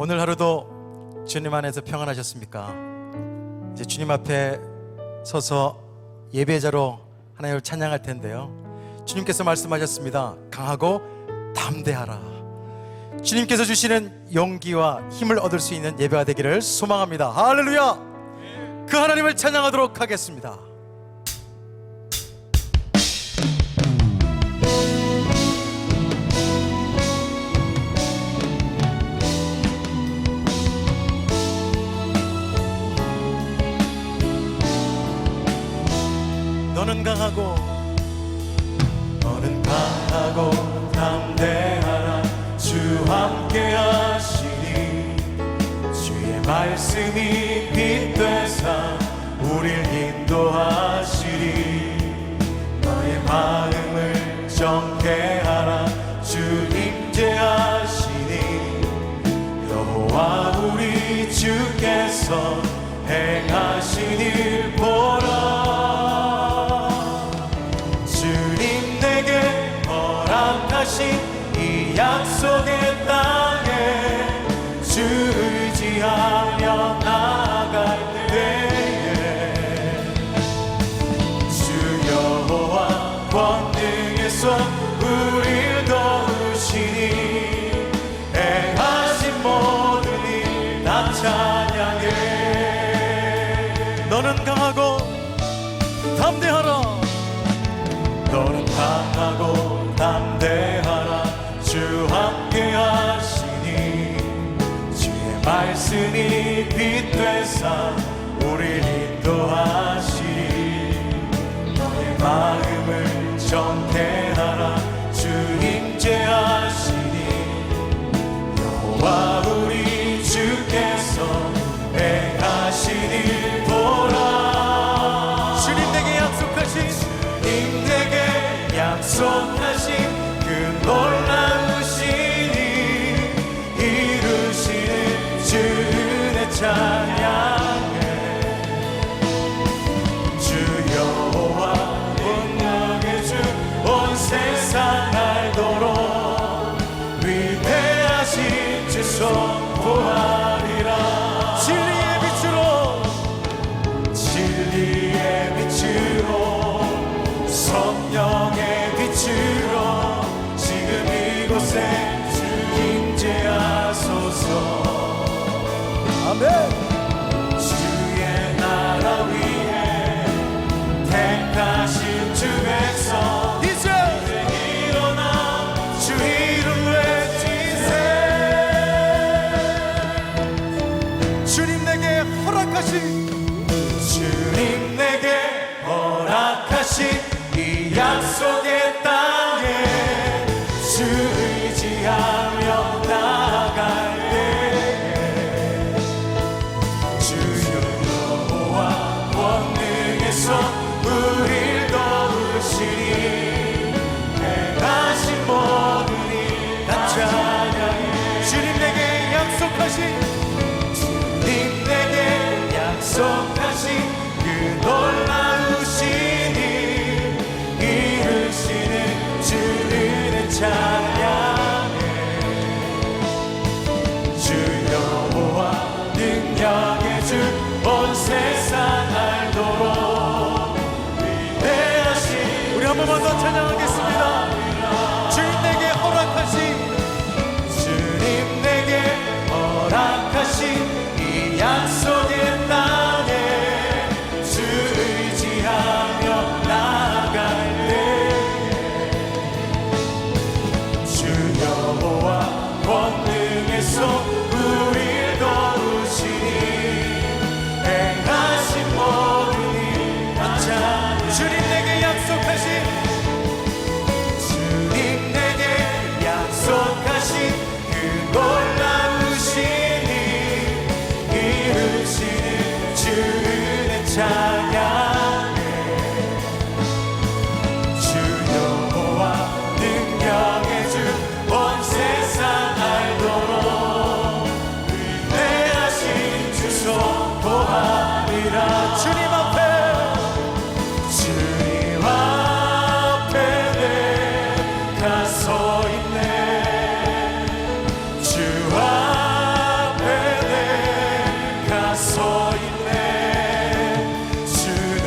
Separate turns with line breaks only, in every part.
오늘 하루도 주님 안에서 평안하셨습니까? 이제 주님 앞에 서서 예배자로 하나님을 찬양할 텐데요, 주님께서 말씀하셨습니다. 강하고 담대하라. 주님께서 주시는 용기와 힘을 얻을 수 있는 예배가 되기를 소망합니다. 할렐루야! 그 하나님을 찬양하도록 하겠습니다. 너는 강하고 담대하라. 주 함께 하시니 주의 말씀이 빛되사 우릴 인도하시리. 너의 마음을 정케 하라. 주 임재하시니 여호와 우리 주께서 행하신 일 보라. 이 약속의 땅에 주 의지하며 나아갈 때에 주 여호와 권능의 손 우릴 도우시니 행하신 모든 일 다 찬양해. 너는 강하고 담대하라. 너는 강하고 담대하라. 주 함께 하시니 주의 말씀이 빛되사 우릴 인도하시리. 너의 마음을 정케 하라. 주 임재하시니 여호와 우리 주께서 행하신 일 보라. 주님 내게 약속하신 그 놀라우신 일 이루시는 주 은혜 찬양해. 주 여호와 운명의 주 온 세상 알도록 위대하신 주 선포하리라. 진리의 빛으로 성령의 빛으로 지금 이곳에 주 임재하소서. 아멘. 주의 나라 위에 택하신 주 백성 이제 일어나 주 이름 외치세. 주님 내게 허락하신 이 약속의 땅에 주 의지하며 나아갈 때에 주 여호와 권능의 손 우릴 도우시니 행하신 모든 일 다 찬양해. 주님 내게 약속하신 그 놀라우신 일 이루시는 주 은혜 찬양해. 주 여호와 능력의 주 온 세상 알도록 위대하신. 우리 한 번만 더 찬양하겠습니다. 주님 내게 허락하신 이 약속의 땅에 주 의지하며 나아갈 때에 주 여호와 권능의 손 우릴 도우시니 행하신 모든 일 다 찬양해. 주님 내게 약속하신 그 놀라우신 일 이루시는 주 은혜 찬양해. 주 여호와 능력의 주 온 세상 알도록 위대하신 주 선포하리라. 주님 앞에 내가 서 있네. 주 앞에 있네. 주는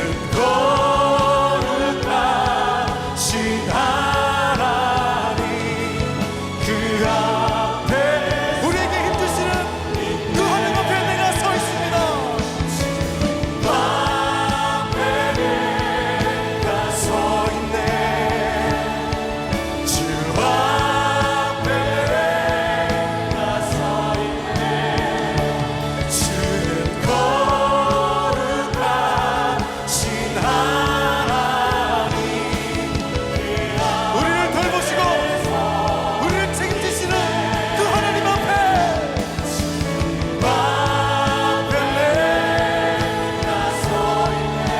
거룩하신 하나님, 그 앞에 우리에게 힘주시는 그 하나님 앞에 내가 서 있습니다. 주 앞에 내가 서 있네. 주 앞에 내가 서 있네. 주는 거룩하신 하나님, 우리를 돌보시고 우리를 책임지시는 그 하나님 앞에 내가 서 있네.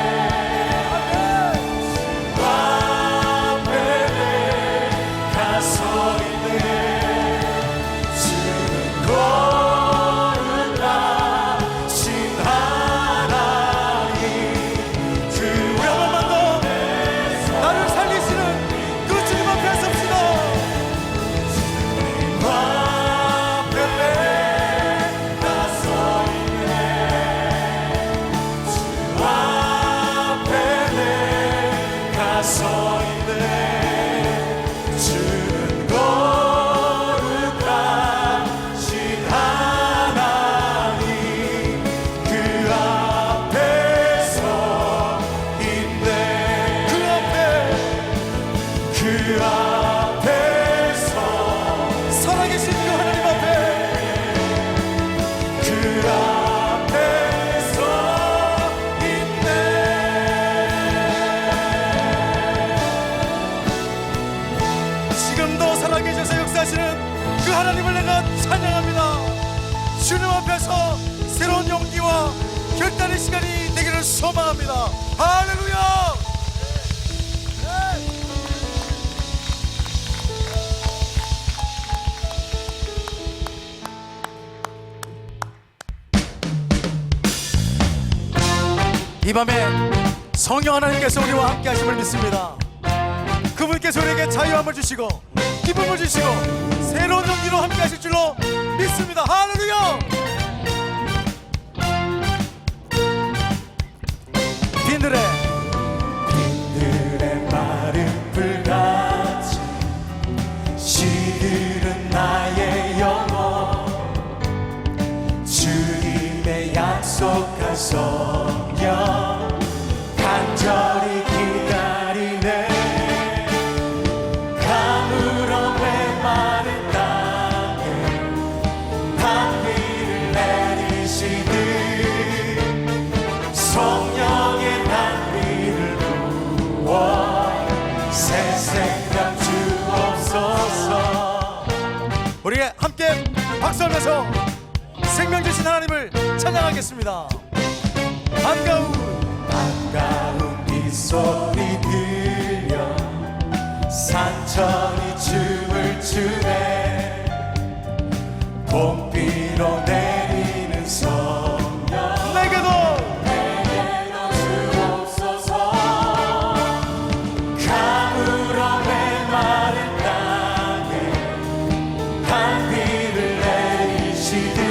앞에 내가 서 있네. 주는 거룩하신 하나님, 그 우리 한 번만 더 나를 살리시는 그 주님 앞에 섭시다. 앞에 내가 서 있네. 주 앞에 내가 서 있네. 주는 거룩하신 하나님, 그 앞에 서 있네. 그 앞에서 살아계신 그 하나님 앞에, 그 앞에 서 있네. 지금도 살아계셔서 역사하시는 그 하나님을 내가 찬양합니다. 주님 앞에서 새로운 용기와 결단의 시간이 되기를 소망합니다. 할렐루야. 이 밤에 성령 하나님께서 우리와 함께 하심을 믿습니다. 그분께서 우리에게 자유함을 주시고 기쁨을 주시고 새로운 용기로 함께 하실 줄로 믿습니다. 할렐루야. 빈들의 마른 불같이 시들은 나의 영혼, 주님의 약속한 성령 간절히 기다리네. 가물어 메마른 땅에 단비를 내리시듯 성령의 단비를 부어 새 생명 주옵소서. 우리 함께 박수하면서 생명 주신 하나님을 찬양하겠습니다. 반가운 빗소리 들려 산천이 춤을 추네. 봄비로 내리는 성령 내게도 주옵소서. 가물어 메마른 땅에 단비를 내리시듯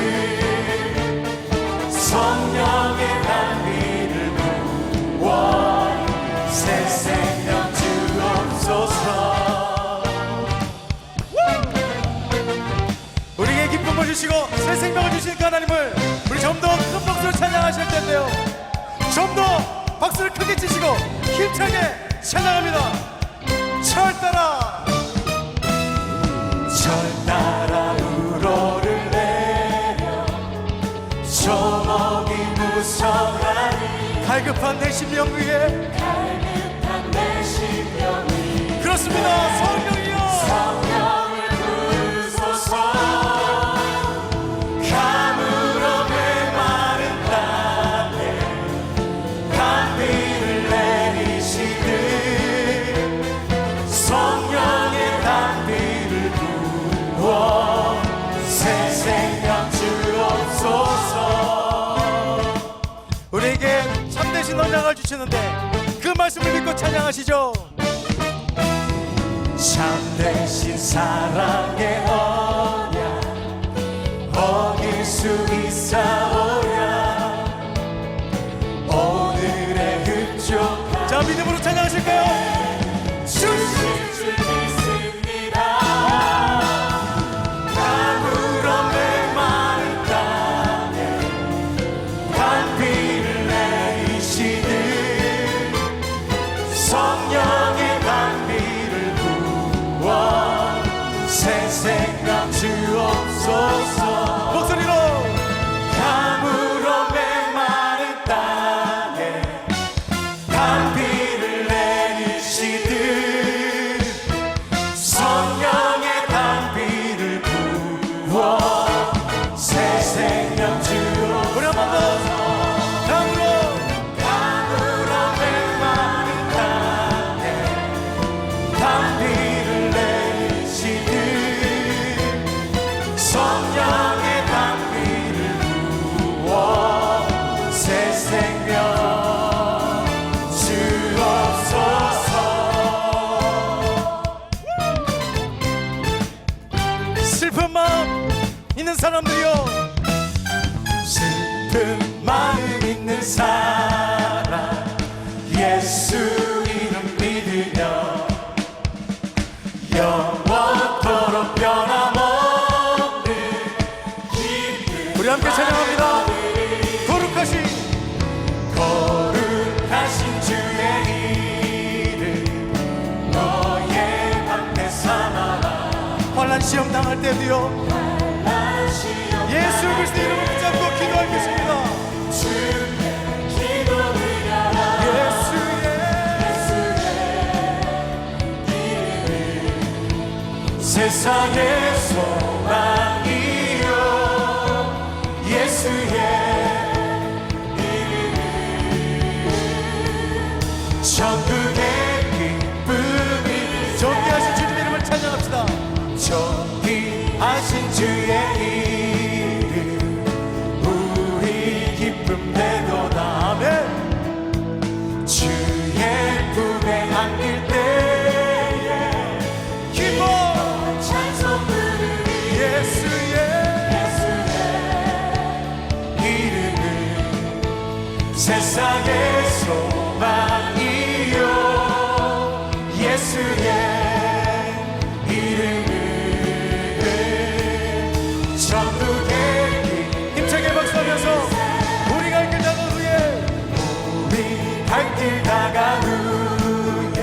성령의 단비를 부어 새 생명 주옵소서. 우리에게 기쁨을 주시고 새 생명을 주신 그 하나님을 우리 좀 더 큰 박수로 찬양하실 텐데요, 좀 더 박수를 크게 치시고 힘차게 찬양합니다. 철 따라 우로를 내려 조목이 무성하니 갈급한 내 심령 위에 그렇습니다. 성령이여 성령을 부으소서. 가물어 메마른 땅에 단비를 내리시듯 성령의 단비를 부어 새 생명 주옵소서. 우리에게 참되신 언약을 주시는데 그 말씀을 믿고 찬양하시죠. 참되신 사랑의 언약 어길 수 있사오랴. 믿음으로 찬양하실까요?
주신 줄 믿습니다. 가물어 메마른 땅에 단비를 내리시는 성령의 단비를 부어 새 생각 주옵소서.
목소리로
가물어 메마른 땅에 단비를 내리시듯 성령의 단비를 부어 새 생명 주옵소서.
우리 한 번 더
가물어 메마른 땅에 단비를 내리시듯 성령의 단비를 부어 새 생명 주옵소서.
슬픈 마음 있는 사람들이요,
슬픈 마음 있는 사람 예수 이름 믿으며 영원토록 변함없는 기쁨
우리 함께 찬양합니다.
거룩하신 주의 이름 너의 방패 삼아라.
환난 시험 당할 때도요, 예수 그리스도 이름을 붙잡고 기도할 것입니다.
주께 기도 드려라. 세상의 소망이요 예수의 이름 천국의 기쁨이
존귀하신 주님 이름을 찬양합시다.
존귀하신 주의 이름 우리 기쁨 되도다. 아멘. 주의 품에 안길 때에
기뻐
찬송 부르리.
예수의
이름은 세상의 소망이요 예수의 이름은 천국의
힘차게 박수하면서 우리 갈 길 다간 후에
우리 갈 길 다간 후에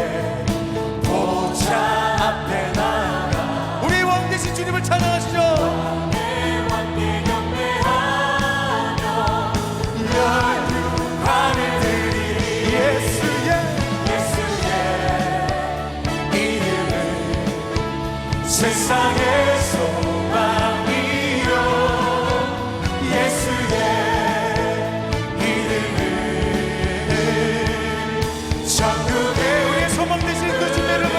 보좌 앞에 나가
우리 왕 되신 주님을 찬양하시죠.
내 왕께 경배하며 열유관을 드리리. 예수의 이름은 세상의 소망이요 예수의 이름은 천국의
우리의 소망 되시는 그 주님의 이름을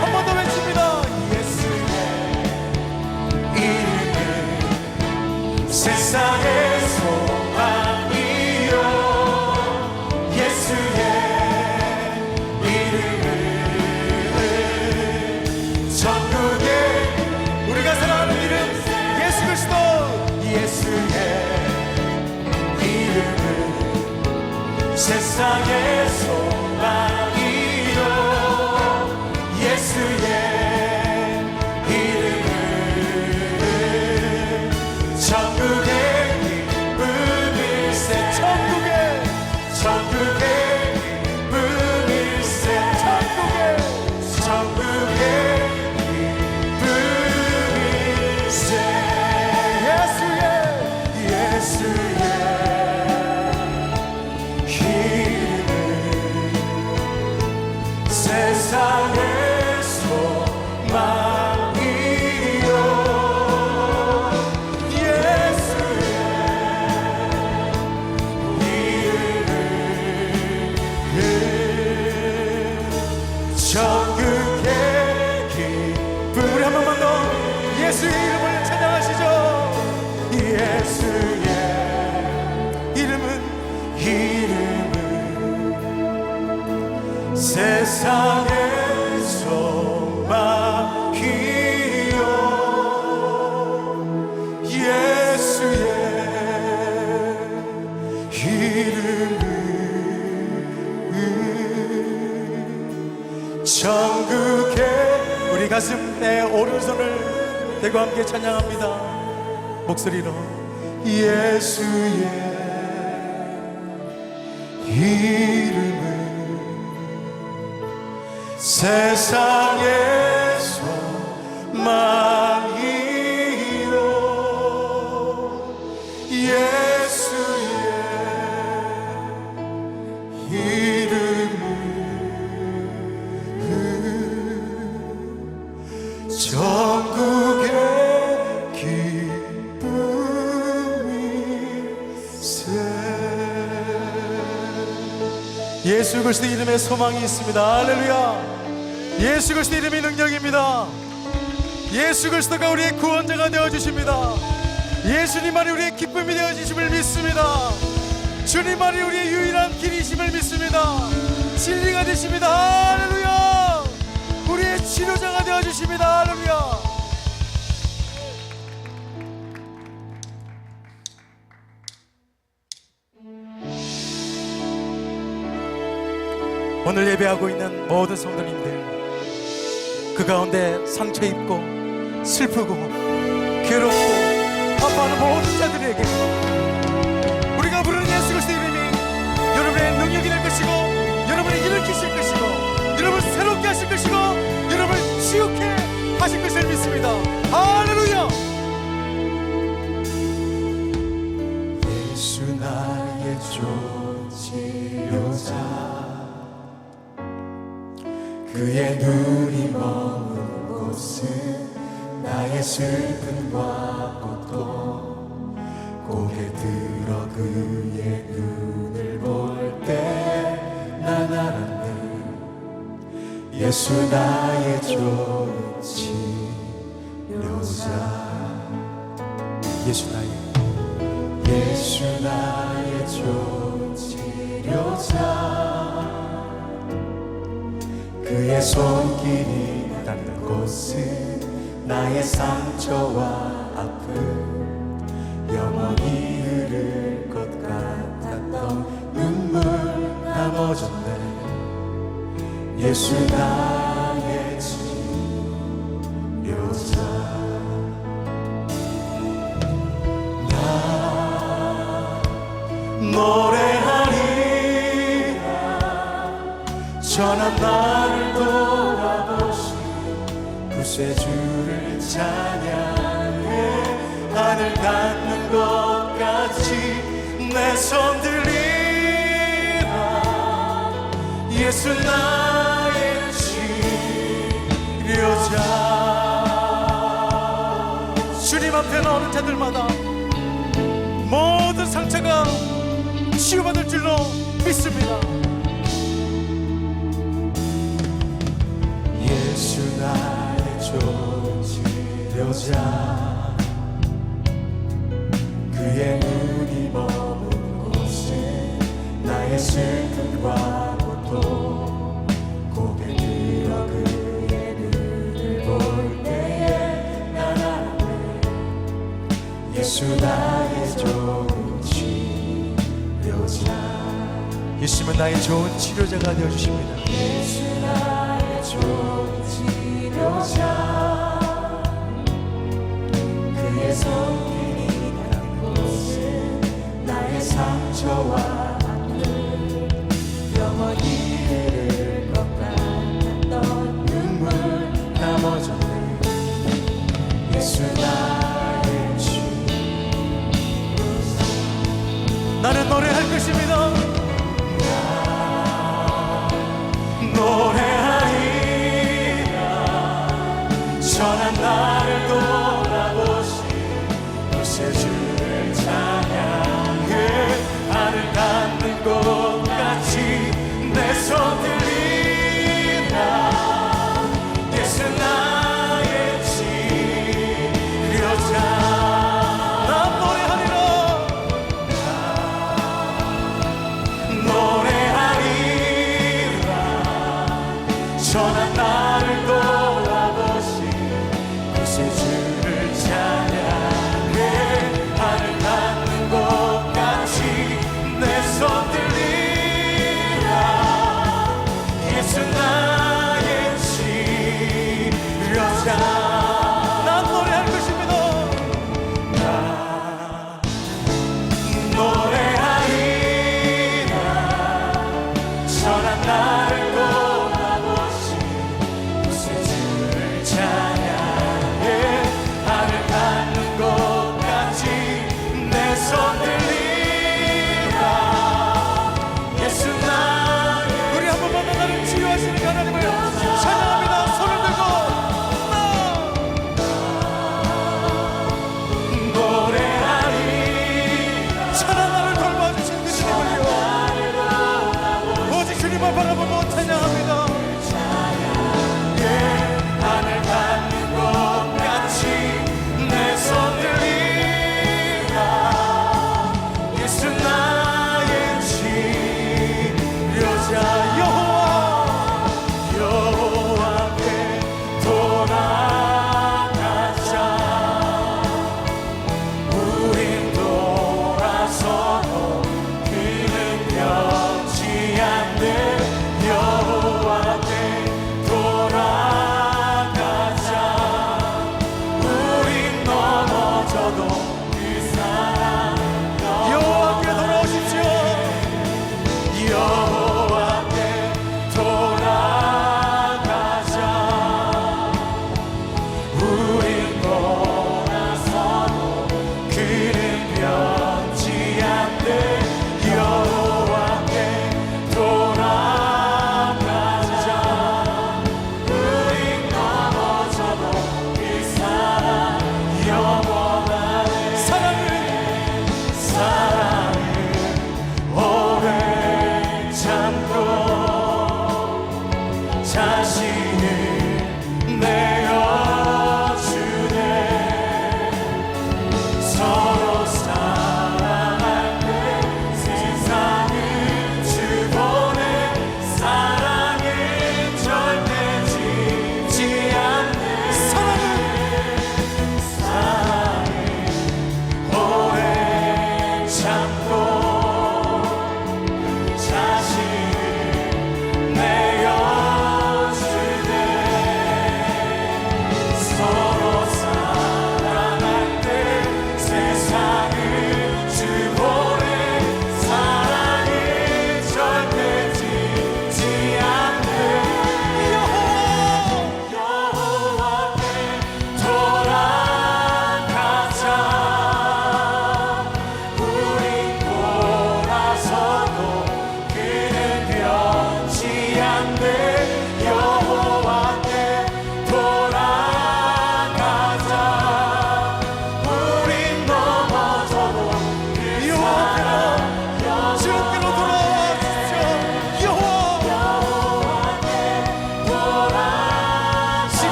한 번 더 외칩니다.
예수의 이름은 세상의 소망이요 예수의 이름은 천국의
우리가 사랑하는 이름 예수 그리스도.
예수의 이름은 세상의 소망이요 예수의 이름은 천국의 기쁨일세. 천국의 기쁨일세. 천국의 기쁨일세. 예수의 이름은 세상의 소망이요 예수의 이름은 천국의 기쁨.
우리 한 번만 더 예수의 이름을 찬양하시죠.
예수의
이름은
세상의 소망이요 예수의 이름은 천국에
우리 가슴에 오른손을 대고 함께 찬양합니다. 목소리로
예수의 이름을 세상에서 만이로 예수의 이름을 전국의 기쁨일세.
예수 그리스도 이름에 소망이 있습니다. 할렐루야. 예수 그리스도 이름이 능력입니다. 예수 그리스도가 우리의 구원자가 되어주십니다. 예수님만이 우리의 기쁨이 되어주심을 믿습니다. 주님만이 우리의 유일한 길이심을 믿습니다. 진리가 되십니다. 할렐루야. 우리의 치료자가 되어주십니다. 할렐루야. 오늘 예배하고 있는 모든 성도님들, 그 가운데 상처 입고 슬프고 괴롭고 아파하는 모든 자들에게 우리가 부르는 예수 그리스도 이름이 여러분의 능력이 될 것이고, 여러분을 일으키실 것이고, 여러분을 새롭게 하실 것이고, 여러분을 치유케 하실 것을 믿습니다. 할렐루야.
예수 나의 치료자, 그의 눈이 머문 곳은 나의 슬픔과 고통, 고개 들어 그의 눈을 볼 때 난 알았네. 예수 나의 좋은 치료자,
예수 나의
좋은 치료자, 그의 손길이 닿는 곳은 나의 상처와 아픔, 영원히 흐를 것 같았던 눈물 다 멎었네. 예수 나의 치료자, 나 노래하리라. 전한 나를 돌아보신 구세주를 찬양해. 하늘 닿는 것 같이 내 손 들리라. 예수 나의 치료자.
주님 앞에 나오는 자들마다 모든 상처가 치유받을 줄로 믿습니다.
예수 나의 좋은 치료자, 그의 눈이 머문 곳에 나의 슬픔과 고통, 고개 들어 그의 눈을 볼 때에 난 알았네. 예수 나의 좋은 치료자,
예수님은 나의 좋은 치료자가 되어주십니다.
예수 나의 좋은 치료자, 그의 손길이 닿는 곳은 나의 상처와 아픔, 영원히 흐를 것 같았던 눈물 다 멎었네. 예수 나의 치료자,
나는 노래할 것입니다.
노래하리라. 전한 나를 돌아보신 구세주를 찬양해. 하늘 닿는 것 같이 내 손 들리라. 예수 나의 치료자,
난 노래하리라.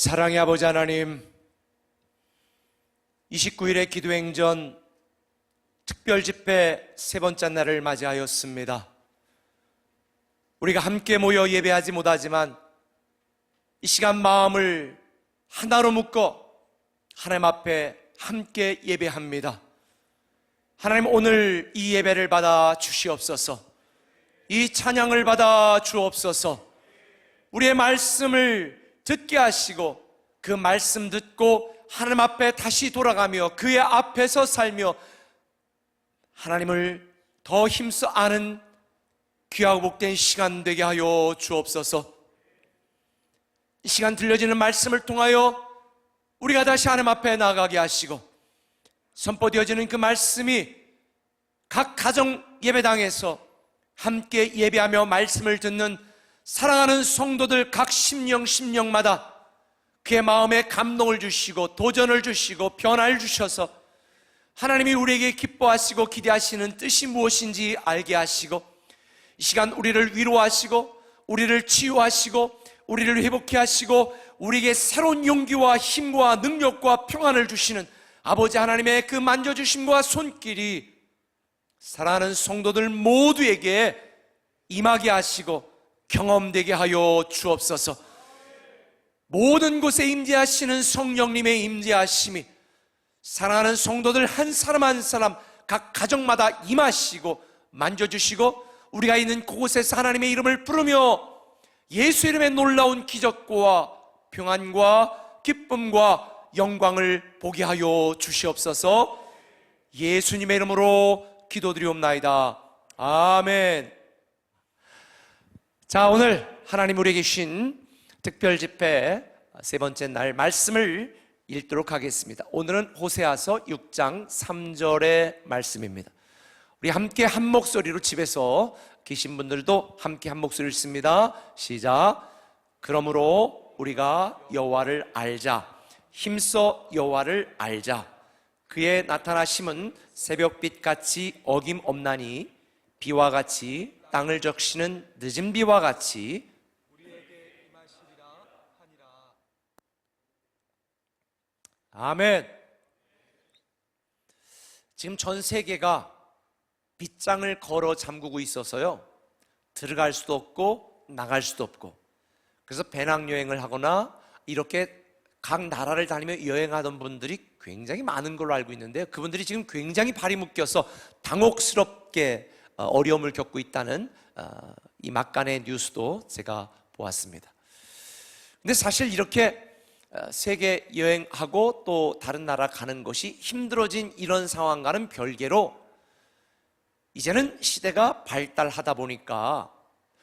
사랑의 아버지 하나님, 29일의 기도행전 특별집회 세 번째 날을 맞이하였습니다. 우리가 함께 모여 예배하지 못하지만 이 시간 마음을 하나로 묶어 하나님 앞에 함께 예배합니다. 하나님, 오늘 이 예배를 받아 주시옵소서. 이 찬양을 받아 주옵소서. 우리의 말씀을 듣게 하시고 그 말씀 듣고 하나님 앞에 다시 돌아가며 그의 앞에서 살며 하나님을 더 힘써 아는 귀하고 복된 시간 되게 하여 주옵소서. 이 시간 들려지는 말씀을 통하여 우리가 다시 하나님 앞에 나아가게 하시고 선포되어지는 그 말씀이 각 가정 예배당에서 함께 예배하며 말씀을 듣는 사랑하는 성도들 각 심령마다 그의 마음에 감동을 주시고 도전을 주시고 변화를 주셔서 하나님이 우리에게 기뻐하시고 기대하시는 뜻이 무엇인지 알게 하시고 이 시간 우리를 위로하시고 우리를 치유하시고 우리를 회복케 하시고 우리에게 새로운 용기와 힘과 능력과 평안을 주시는 아버지 하나님의 그 만져주심과 손길이 사랑하는 성도들 모두에게 임하게 하시고 경험되게 하여 주옵소서. 모든 곳에 임재하시는 성령님의 임재하심이 사랑하는 성도들 한 사람 한 사람 각 가정마다 임하시고 만져주시고 우리가 있는 그곳에서 하나님의 이름을 부르며 예수 이름의 놀라운 기적과 평안과 기쁨과 영광을 보게 하여 주시옵소서. 예수님의 이름으로 기도드리옵나이다. 아멘. 자, 오늘 하나님 우리에게 주신 특별집회 세 번째 날 말씀을 읽도록 하겠습니다. 오늘은 호세아서 6장 3절의 말씀입니다. 우리 함께 한 목소리로 집에서 계신 분들도 함께 한 목소리를 읽습니다. 시작. 그러므로 우리가 여호와를 알자. 힘써 여호와를 알자. 그의 나타나심은 새벽빛같이 어김없나니 비와 같이 땅을 적시는 늦은 비와 같이 우리에게 임하시리라 하니라. 아멘. 지금 전 세계가 빗장을 걸어 잠그고 있어서요, 들어갈 수도 없고 나갈 수도 없고, 그래서 배낭여행을 하거나 이렇게 각 나라를 다니며 여행하던 분들이 굉장히 많은 걸로 알고 있는데요, 그분들이 지금 굉장히 발이 묶여서 당혹스럽게 어려움을 겪고 있다는 이 막간의 뉴스도 제가 보았습니다. 근데 사실 이렇게 세계 여행하고 또 다른 나라 가는 것이 힘들어진 이런 상황과는 별개로 이제는 시대가 발달하다 보니까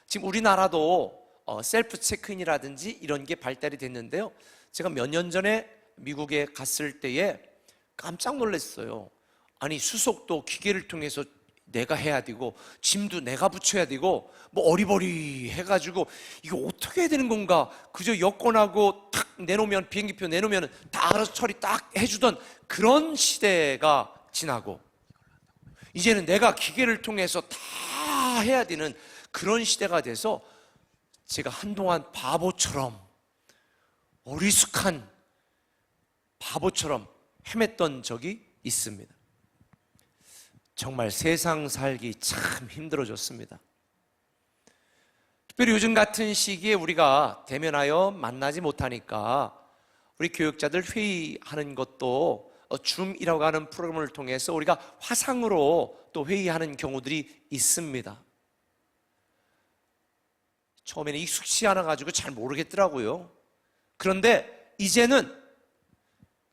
지금 우리나라도 셀프 체크인이라든지 이런 게 발달이 됐는데요, 제가 몇 년 전에 미국에 갔을 때에 깜짝 놀랐어요. 아니, 수속도 기계를 통해서 내가 해야 되고 짐도 내가 붙여야 되고 뭐 어리버리 해가지고 이거 어떻게 해야 되는 건가, 그저 여권하고 탁 내놓으면, 비행기표 내놓으면 다 알아서 처리 딱 해주던 그런 시대가 지나고 이제는 내가 기계를 통해서 다 해야 되는 그런 시대가 돼서 제가 한동안 바보처럼, 어리숙한 바보처럼 헤맸던 적이 있습니다. 정말 세상 살기 참 힘들어졌습니다. 특별히 요즘 같은 시기에 우리가 대면하여 만나지 못하니까 우리 교육자들 회의하는 것도 줌이라고 하는 프로그램을 통해서 우리가 화상으로 또 회의하는 경우들이 있습니다. 처음에는 익숙치 않아 가지고 잘 모르겠더라고요. 그런데 이제는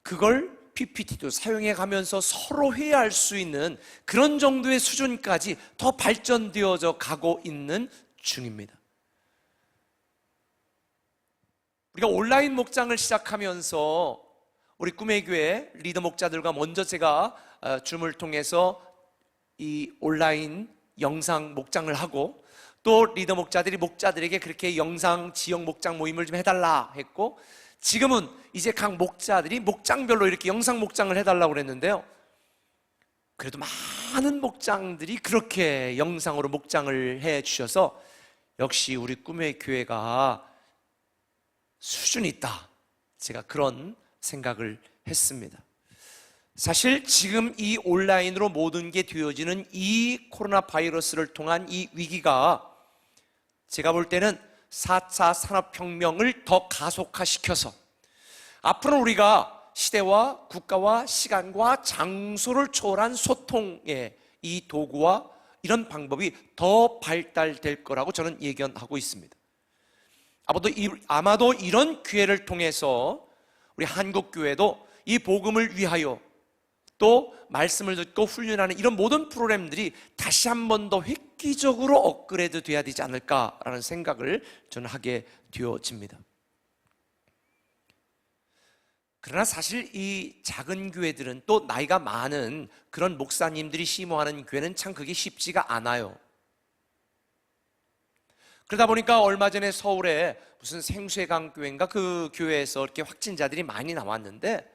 그걸 PPT도 사용해 가면서 서로 회의할 수 있는 그런 정도의 수준까지 더 발전되어져 가고 있는 중입니다. 우리가 온라인 목장을 시작하면서 우리 꿈의 교회 리더 목자들과 먼저 제가 줌을 통해서 이 온라인 영상 목장을 하고, 또 리더 목자들이 목자들에게 그렇게 영상 지역 목장 모임을 좀 해달라 했고, 지금은 이제 각 목자들이 목장별로 이렇게 영상 목장을 해달라고 그랬는데요, 그래도 많은 목장들이 그렇게 영상으로 목장을 해 주셔서 역시 우리 꿈의 교회가 수준이 있다, 제가 그런 생각을 했습니다. 사실 지금 이 온라인으로 모든 게 되어지는 이 코로나 바이러스를 통한 이 위기가 제가 볼 때는 4차 산업혁명을 더 가속화시켜서 앞으로 우리가 시대와 국가와 시간과 장소를 초월한 소통의 이 도구와 이런 방법이 더 발달될 거라고 저는 예견하고 있습니다. 아마도 이런 기회를 통해서 우리 한국교회도 이 복음을 위하여 또 말씀을 듣고 훈련하는 이런 모든 프로그램들이 다시 한 번 더 획기적으로 업그레이드 돼야 되지 않을까라는 생각을 저는 하게 되어집니다. 그러나 사실 이 작은 교회들은 또 나이가 많은 그런 목사님들이 심호하는 교회는 참 그게 쉽지가 않아요. 그러다 보니까 얼마 전에 서울에 무슨 생수해강 교회인가 그 교회에서 이렇게 확진자들이 많이 나왔는데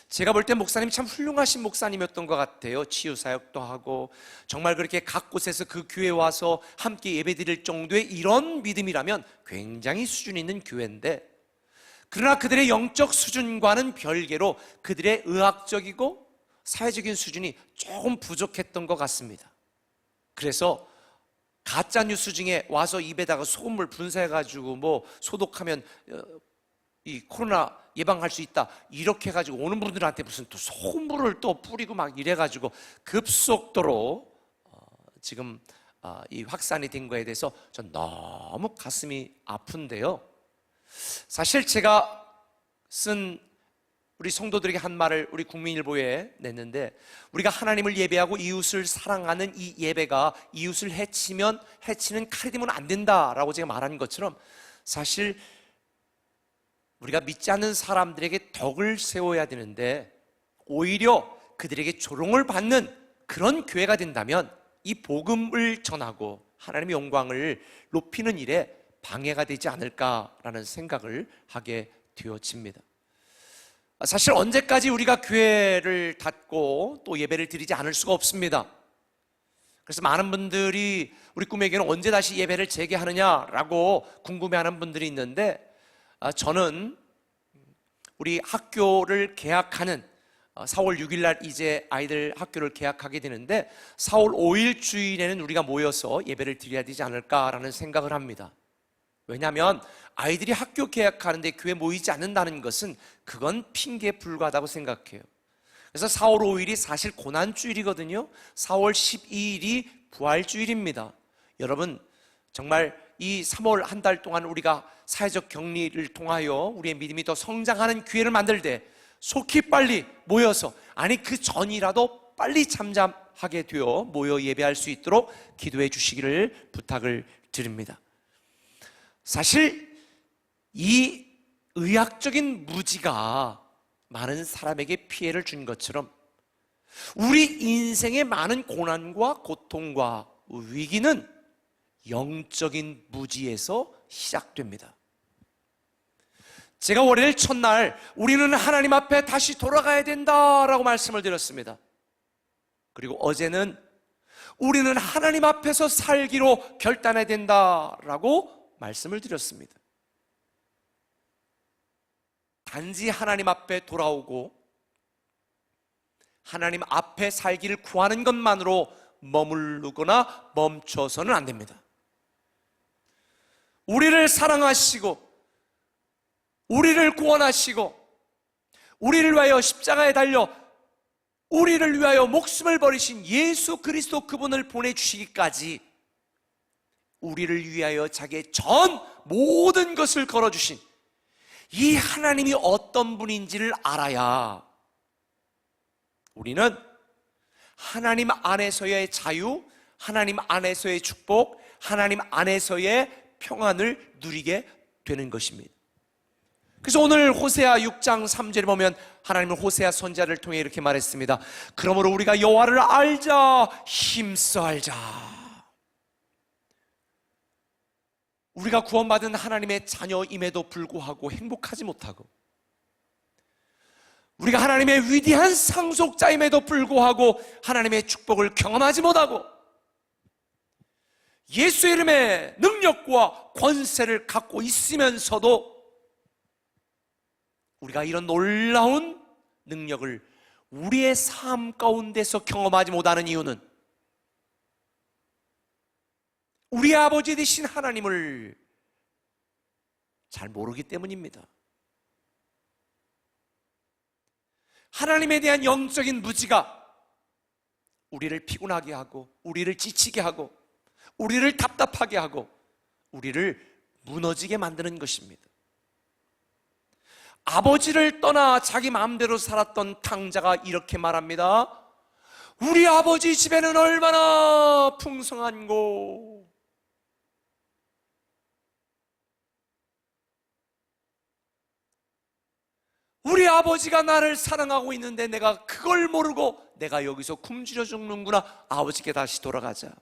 제가 볼 때 목사님이 참 훌륭하신 목사님이었던 것 같아요. 치유사역도 하고 정말 그렇게 각 곳에서 그 교회에 와서 함께 예배드릴 정도의 이런 믿음이라면 굉장히 수준 있는 교회인데, 그러나 그들의 영적 수준과는 별개로 그들의 의학적이고 사회적인 수준이 조금 부족했던 것 같습니다. 그래서 가짜 뉴스 중에 와서 입에다가 소금물 분사해가지고 뭐 소독하면 이 코로나 예방할 수 있다 이렇게 해가지고 오는 분들한테 무슨 또 소금물을 또 뿌리고 막 이래가지고 급속도로 지금 이 확산이 된 거에 대해서 전 너무 가슴이 아픈데요. 사실 제가 쓴 우리 성도들에게 한 말을 우리 국민일보에 냈는데, 우리가 하나님을 예배하고 이웃을 사랑하는 이 예배가 이웃을 해치면 해치는 칼이 되면 안 된다라고 제가 말한 것처럼 사실 우리가 믿지 않는 사람들에게 덕을 세워야 되는데 오히려 그들에게 조롱을 받는 그런 교회가 된다면 이 복음을 전하고 하나님의 영광을 높이는 일에 방해가 되지 않을까라는 생각을 하게 되어집니다. 사실 언제까지 우리가 교회를 닫고 또 예배를 드리지 않을 수가 없습니다. 그래서 많은 분들이 우리 꿈에게는 언제 다시 예배를 재개하느냐라고 궁금해하는 분들이 있는데, 저는 우리 학교를 개학하는 4월 6일 날 이제 아이들 학교를 개학하게 되는데 4월 5일 주일에는 우리가 모여서 예배를 드려야 되지 않을까라는 생각을 합니다. 왜냐하면 아이들이 학교 개학하는데 교회 모이지 않는다는 것은 그건 핑계에 불과하다고 생각해요. 그래서 4월 5일이 사실 고난주일이거든요. 4월 12일이 부활주일입니다. 여러분, 정말 이 3월 한 달 동안 우리가 사회적 격리를 통하여 우리의 믿음이 더 성장하는 기회를 만들 때 속히 빨리 모여서, 아니 그 전이라도 빨리 잠잠하게 되어 모여 예배할 수 있도록 기도해 주시기를 부탁을 드립니다. 사실 이 의학적인 무지가 많은 사람에게 피해를 준 것처럼 우리 인생의 많은 고난과 고통과 위기는 영적인 무지에서 시작됩니다. 제가 월요일 첫날 우리는 하나님 앞에 다시 돌아가야 된다라고 말씀을 드렸습니다. 그리고 어제는 우리는 하나님 앞에서 살기로 결단해야 된다라고 말씀을 드렸습니다. 단지 하나님 앞에 돌아오고 하나님 앞에 살기를 구하는 것만으로 머무르거나 멈춰서는 안 됩니다. 우리를 사랑하시고 우리를 구원하시고 우리를 위하여 십자가에 달려 우리를 위하여 목숨을 버리신 예수 그리스도 그분을 보내주시기까지 우리를 위하여 자기의 전 모든 것을 걸어주신 이 하나님이 어떤 분인지를 알아야 우리는 하나님 안에서의 자유, 하나님 안에서의 축복, 하나님 안에서의 평안을 누리게 되는 것입니다. 그래서 오늘 호세아 6장 3절에 보면 하나님은 호세아 선지자를 통해 이렇게 말했습니다. 그러므로 우리가 여호와를 알자, 힘써 알자. 우리가 구원받은 하나님의 자녀임에도 불구하고 행복하지 못하고, 우리가 하나님의 위대한 상속자임에도 불구하고 하나님의 축복을 경험하지 못하고, 예수의 이름의 능력과 권세를 갖고 있으면서도 우리가 이런 놀라운 능력을 우리의 삶 가운데서 경험하지 못하는 이유는 우리 아버지 되신 하나님을 잘 모르기 때문입니다. 하나님에 대한 영적인 무지가 우리를 피곤하게 하고, 우리를 지치게 하고, 우리를 답답하게 하고, 우리를 무너지게 만드는 것입니다. 아버지를 떠나 자기 마음대로 살았던 탕자가 이렇게 말합니다. 우리 아버지 집에는 얼마나 풍성한고. 우리 아버지가 나를 사랑하고 있는데 내가 그걸 모르고 내가 여기서 굶주려 죽는구나. 아버지께 다시 돌아가자.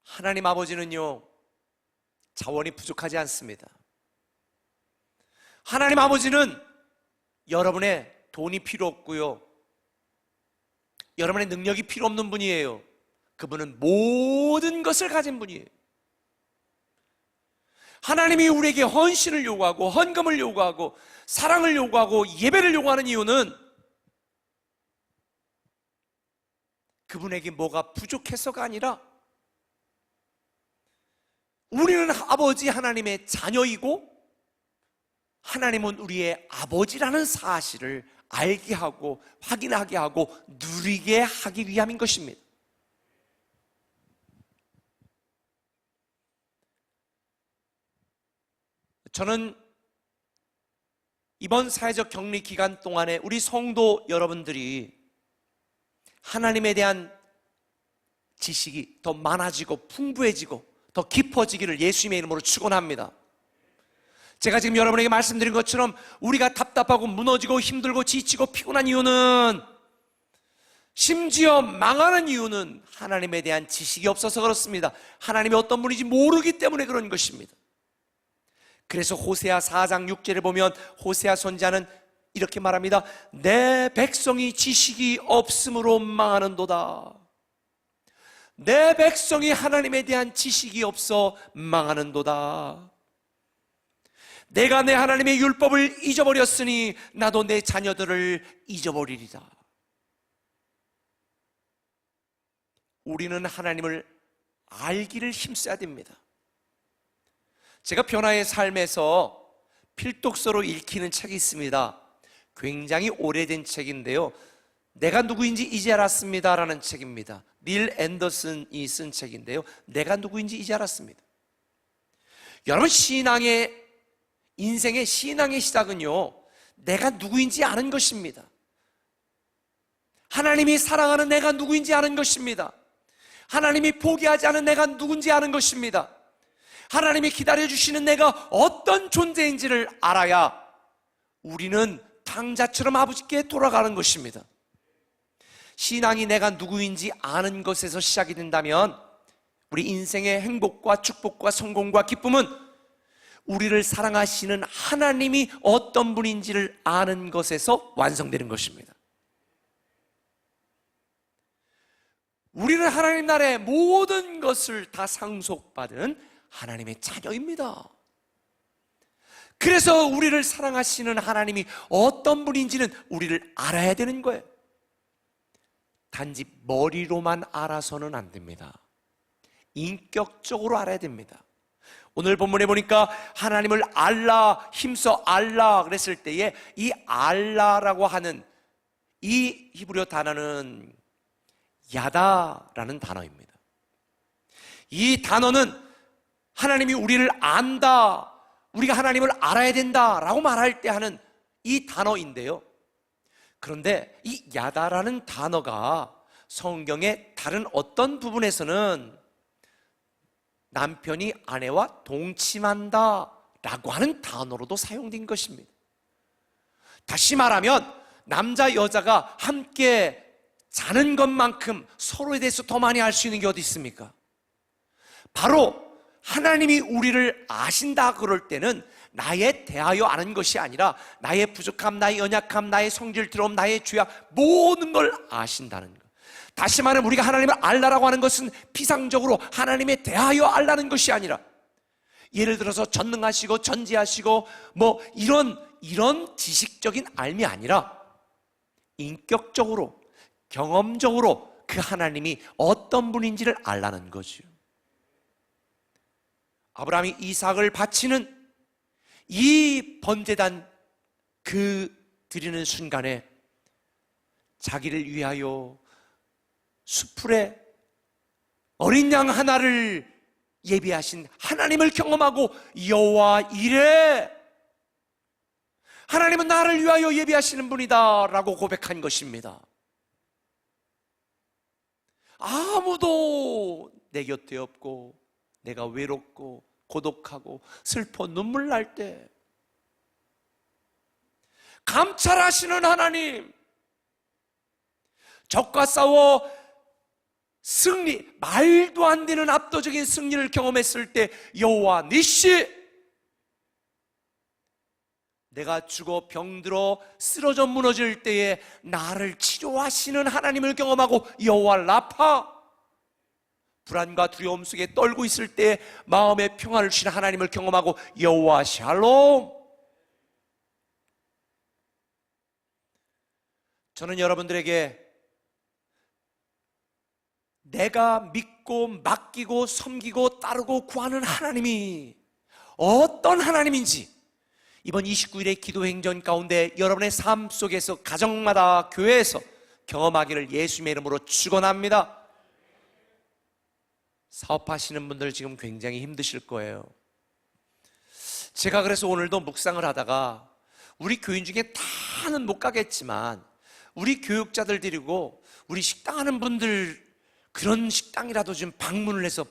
하나님 아버지는요, 자원이 부족하지 않습니다. 하나님 아버지는 여러분의 돈이 필요 없고요, 여러분의 능력이 필요 없는 분이에요. 그분은 모든 것을 가진 분이에요. 하나님이 우리에게 헌신을 요구하고, 헌금을 요구하고, 사랑을 요구하고, 예배를 요구하는 이유는 그분에게 뭐가 부족해서가 아니라 우리는 아버지 하나님의 자녀이고 하나님은 우리의 아버지라는 사실을 알게 하고 확인하게 하고 누리게 하기 위함인 것입니다. 저는 이번 사회적 격리 기간 동안에 우리 성도 여러분들이 하나님에 대한 지식이 더 많아지고 풍부해지고 더 깊어지기를 예수님의 이름으로 축원합니다. 제가 지금 여러분에게 말씀드린 것처럼 우리가 답답하고 무너지고 힘들고 지치고 피곤한 이유는, 심지어 망하는 이유는 하나님에 대한 지식이 없어서 그렇습니다. 하나님이 어떤 분인지 모르기 때문에 그런 것입니다. 그래서 호세아 4장 6절을 보면 호세아 선지자는 이렇게 말합니다. 내 백성이 지식이 없으므로 망하는도다. 내 백성이 하나님에 대한 지식이 없어 망하는도다. 내가 내 하나님의 율법을 잊어버렸으니 나도 내 자녀들을 잊어버리리라. 우리는 하나님을 알기를 힘써야 됩니다. 제가 변화의 삶에서 필독서로 읽히는 책이 있습니다. 굉장히 오래된 책인데요, 내가 누구인지 이제 알았습니다 라는 책입니다. 닐 앤더슨이 쓴 책인데요, 내가 누구인지 이제 알았습니다. 여러분, 인생의 신앙의 시작은요, 내가 누구인지 아는 것입니다. 하나님이 사랑하는 내가 누구인지 아는 것입니다. 하나님이 포기하지 않은 내가 누군지 아는 것입니다. 하나님이 기다려주시는 내가 어떤 존재인지를 알아야 우리는 탕자처럼 아버지께 돌아가는 것입니다. 신앙이 내가 누구인지 아는 것에서 시작이 된다면 우리 인생의 행복과 축복과 성공과 기쁨은 우리를 사랑하시는 하나님이 어떤 분인지를 아는 것에서 완성되는 것입니다. 우리는 하나님 나라의 모든 것을 다 상속받은 하나님의 자녀입니다. 그래서 우리를 사랑하시는 하나님이 어떤 분인지는 우리를 알아야 되는 거예요. 단지 머리로만 알아서는 안 됩니다. 인격적으로 알아야 됩니다. 오늘 본문에 보니까 하나님을 알라, 힘써 알라 그랬을 때에 이 알라라고 하는 이 히브리어 단어는 야다라는 단어입니다. 이 단어는 하나님이 우리를 안다, 우리가 하나님을 알아야 된다라고 말할 때 하는 이 단어인데요, 그런데 이 야다라는 단어가 성경의 다른 어떤 부분에서는 남편이 아내와 동침한다 라고 하는 단어로도 사용된 것입니다. 다시 말하면 남자 여자가 함께 자는 것만큼 서로에 대해서 더 많이 알 수 있는 게 어디 있습니까? 바로 하나님이 우리를 아신다 그럴 때는 나에 대하여 아는 것이 아니라 나의 부족함, 나의 연약함, 나의 성질 드러움, 나의 죄악, 모든 걸 아신다는 것. 다시 말하면 우리가 하나님을 알라라고 하는 것은 피상적으로 하나님에 대하여 알라는 것이 아니라 예를 들어서 전능하시고 전지하시고 뭐 이런 지식적인 알미 아니라 인격적으로 경험적으로 그 하나님이 어떤 분인지를 알라는 거죠. 아브라함이 이삭을 바치는 이 번제단 그 드리는 순간에 자기를 위하여 수풀에 어린 양 하나를 예비하신 하나님을 경험하고 여호와 이래 하나님은 나를 위하여 예비하시는 분이다 라고 고백한 것입니다. 아무도 내 곁에 없고 내가 외롭고 고독하고 슬퍼 눈물 날 때 감찰하시는 하나님, 적과 싸워 승리, 말도 안 되는 압도적인 승리를 경험했을 때 여호와 니시, 내가 죽어 병들어 쓰러져 무너질 때에 나를 치료하시는 하나님을 경험하고 여호와 라파, 불안과 두려움 속에 떨고 있을 때 마음의 평화를 주시는 하나님을 경험하고 여호와 샬롬. 저는 여러분들에게 내가 믿고 맡기고 섬기고 따르고 구하는 하나님이 어떤 하나님인지 이번 29일의 기도행전 가운데 여러분의 삶 속에서 가정마다 교회에서 경험하기를 예수님의 이름으로 축원합니다. 사업하시는 분들 지금 굉장히 힘드실 거예요. 제가 그래서 오늘도 묵상을 하다가 우리 교인 중에 다는 못 가겠지만 우리 교육자들 데리고 우리 식당하는 분들 그런 식당이라도 좀 방문을 해서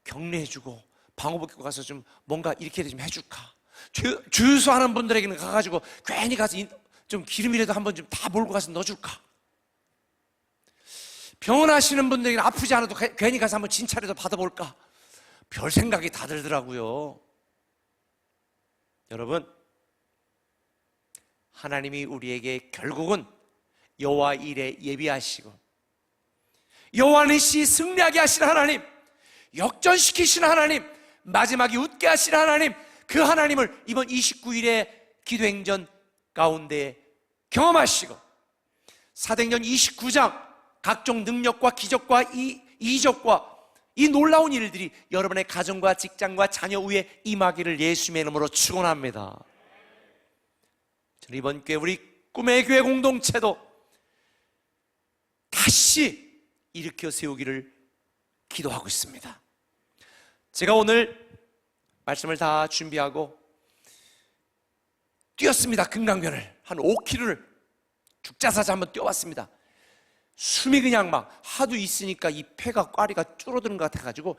격려해주고 방호복고 가서 좀 뭔가 이렇게 좀 해줄까. 주유소하는 분들에게는 가가지고 괜히 가서 좀 기름이라도 한번 좀 다 몰고 가서 넣어줄까. 병원 하시는 분들에게는 아프지 않아도 괜히 가서 한번 진찰이라도 받아볼까. 별 생각이 다 들더라고요. 여러분, 하나님이 우리에게 결국은 여호와 일에 예비하시고 여호와 니시 승리하게 하시는 하나님, 역전시키시는 하나님, 마지막에 웃게 하시는 하나님, 그 하나님을 이번 29일의 기도행전 가운데 경험하시고 사도행전 29장 각종 능력과 기적과 이적과 이 놀라운 일들이 여러분의 가정과 직장과 자녀 위에 임하기를 예수님의 이름으로 축원합니다. 저는 이번 교회 우리 꿈의 교회 공동체도 다시 일으켜 세우기를 기도하고 있습니다. 제가 오늘 말씀을 다 준비하고 뛰었습니다. 금강변을 한 5km를 죽자사자 한번 뛰어왔습니다. 숨이 그냥 막 하도 있으니까 이 폐가 꽈리가 줄어드는 것 같아가지고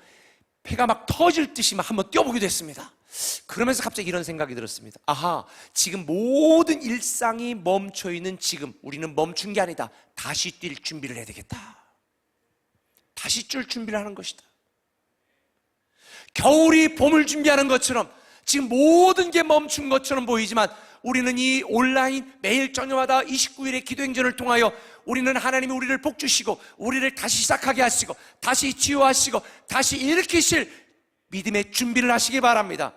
폐가 막 터질 듯이 막 한번 뛰어보기도 했습니다. 그러면서 갑자기 이런 생각이 들었습니다. 아하, 지금 모든 일상이 멈춰있는 지금 우리는 멈춘 게 아니다. 다시 뛸 준비를 해야 되겠다. 다시 뛸 준비를 하는 것이다. 겨울이 봄을 준비하는 것처럼 지금 모든 게 멈춘 것처럼 보이지만 우리는 이 온라인 매일 저녁마다 29일의 기도행전을 통하여 우리는 하나님이 우리를 복주시고 우리를 다시 시작하게 하시고 다시 치유하시고 다시 일으키실 믿음의 준비를 하시기 바랍니다.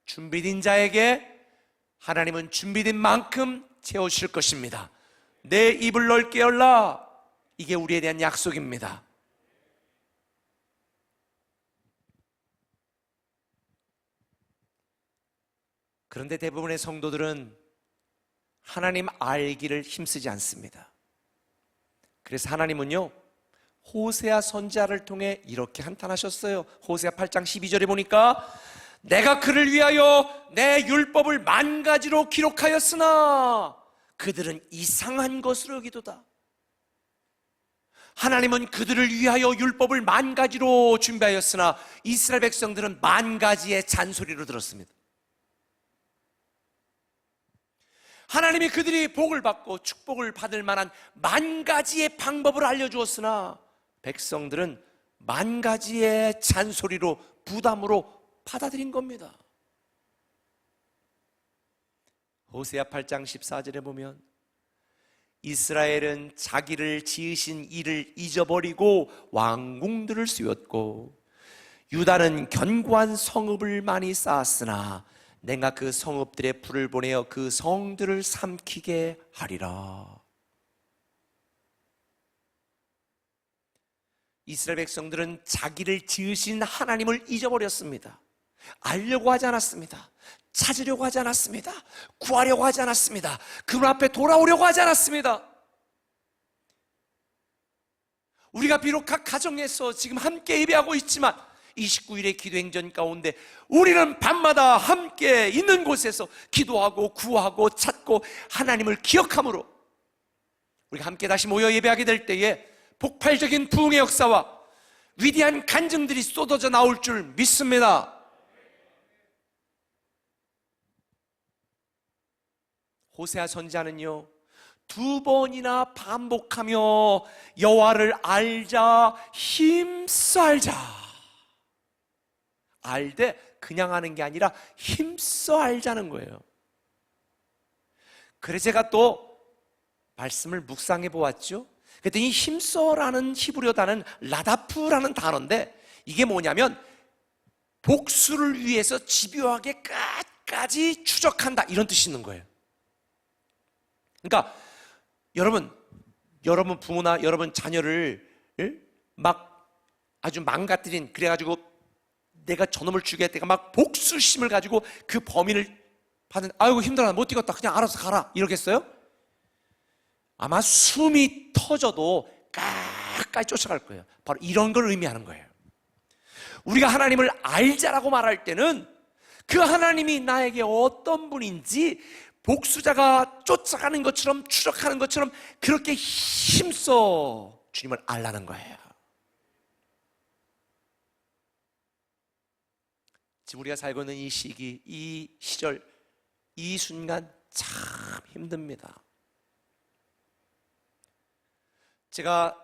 준비된 자에게 하나님은 준비된 만큼 채우실 것입니다. 내 입을 넓게 열라. 이게 우리에 대한 약속입니다. 그런데 대부분의 성도들은 하나님 알기를 힘쓰지 않습니다. 그래서 하나님은요, 호세아 선지자를 통해 이렇게 한탄하셨어요. 호세아 8장 12절에 보니까 내가 그를 위하여 내 율법을 만 가지로 기록하였으나 그들은 이상한 것으로 여기도다. 하나님은 그들을 위하여 율법을 만 가지로 준비하였으나 이스라엘 백성들은 만 가지의 잔소리로 들었습니다. 하나님이 그들이 복을 받고 축복을 받을 만한 만 가지의 방법을 알려주었으나 백성들은 만 가지의 잔소리로 부담으로 받아들인 겁니다. 호세아 8장 14절에 보면 이스라엘은 자기를 지으신 이를 잊어버리고 왕궁들을 세웠고 유다는 견고한 성읍을 많이 쌓았으나 내가 그 성읍들에 불을 보내어 그 성들을 삼키게 하리라. 이스라엘 백성들은 자기를 지으신 하나님을 잊어버렸습니다. 알려고 하지 않았습니다. 찾으려고 하지 않았습니다. 구하려고 하지 않았습니다. 그분 앞에 돌아오려고 하지 않았습니다. 우리가 비록 각 가정에서 지금 함께 예배하고 있지만 29일의 기도행전 가운데 우리는 밤마다 함께 있는 곳에서 기도하고 구하고 찾고 하나님을 기억함으로 우리가 함께 다시 모여 예배하게 될 때에 폭발적인 부흥의 역사와 위대한 간증들이 쏟아져 나올 줄 믿습니다. 호세아 선지자는요 2번이나 반복하며 여호와를 알자, 힘써 알자. 알되 그냥 하는 게 아니라 힘써 알자는 거예요. 그래서 제가 또 말씀을 묵상해 보았죠. 그랬더니 힘써라는 히브리어 단어는 라다프라는 단어인데 이게 뭐냐면 복수를 위해서 집요하게 끝까지 추적한다 이런 뜻이 있는 거예요. 그러니까 여러분 부모나 여러분 자녀를 막 아주 망가뜨린 그래가지고 내가 저놈을 죽이겠다 막 복수심을 가지고 그 범인을 받은 아이고 힘들어 못 뛰겠다 그냥 알아서 가라 이러겠어요? 아마 숨이 터져도 끝까지 쫓아갈 거예요. 바로 이런 걸 의미하는 거예요. 우리가 하나님을 알자라고 말할 때는 그 하나님이 나에게 어떤 분인지 복수자가 쫓아가는 것처럼 추적하는 것처럼 그렇게 힘써 주님을 알라는 거예요. 지금 우리가 살고 있는 이 시기, 이 시절, 이 순간 참 힘듭니다. 제가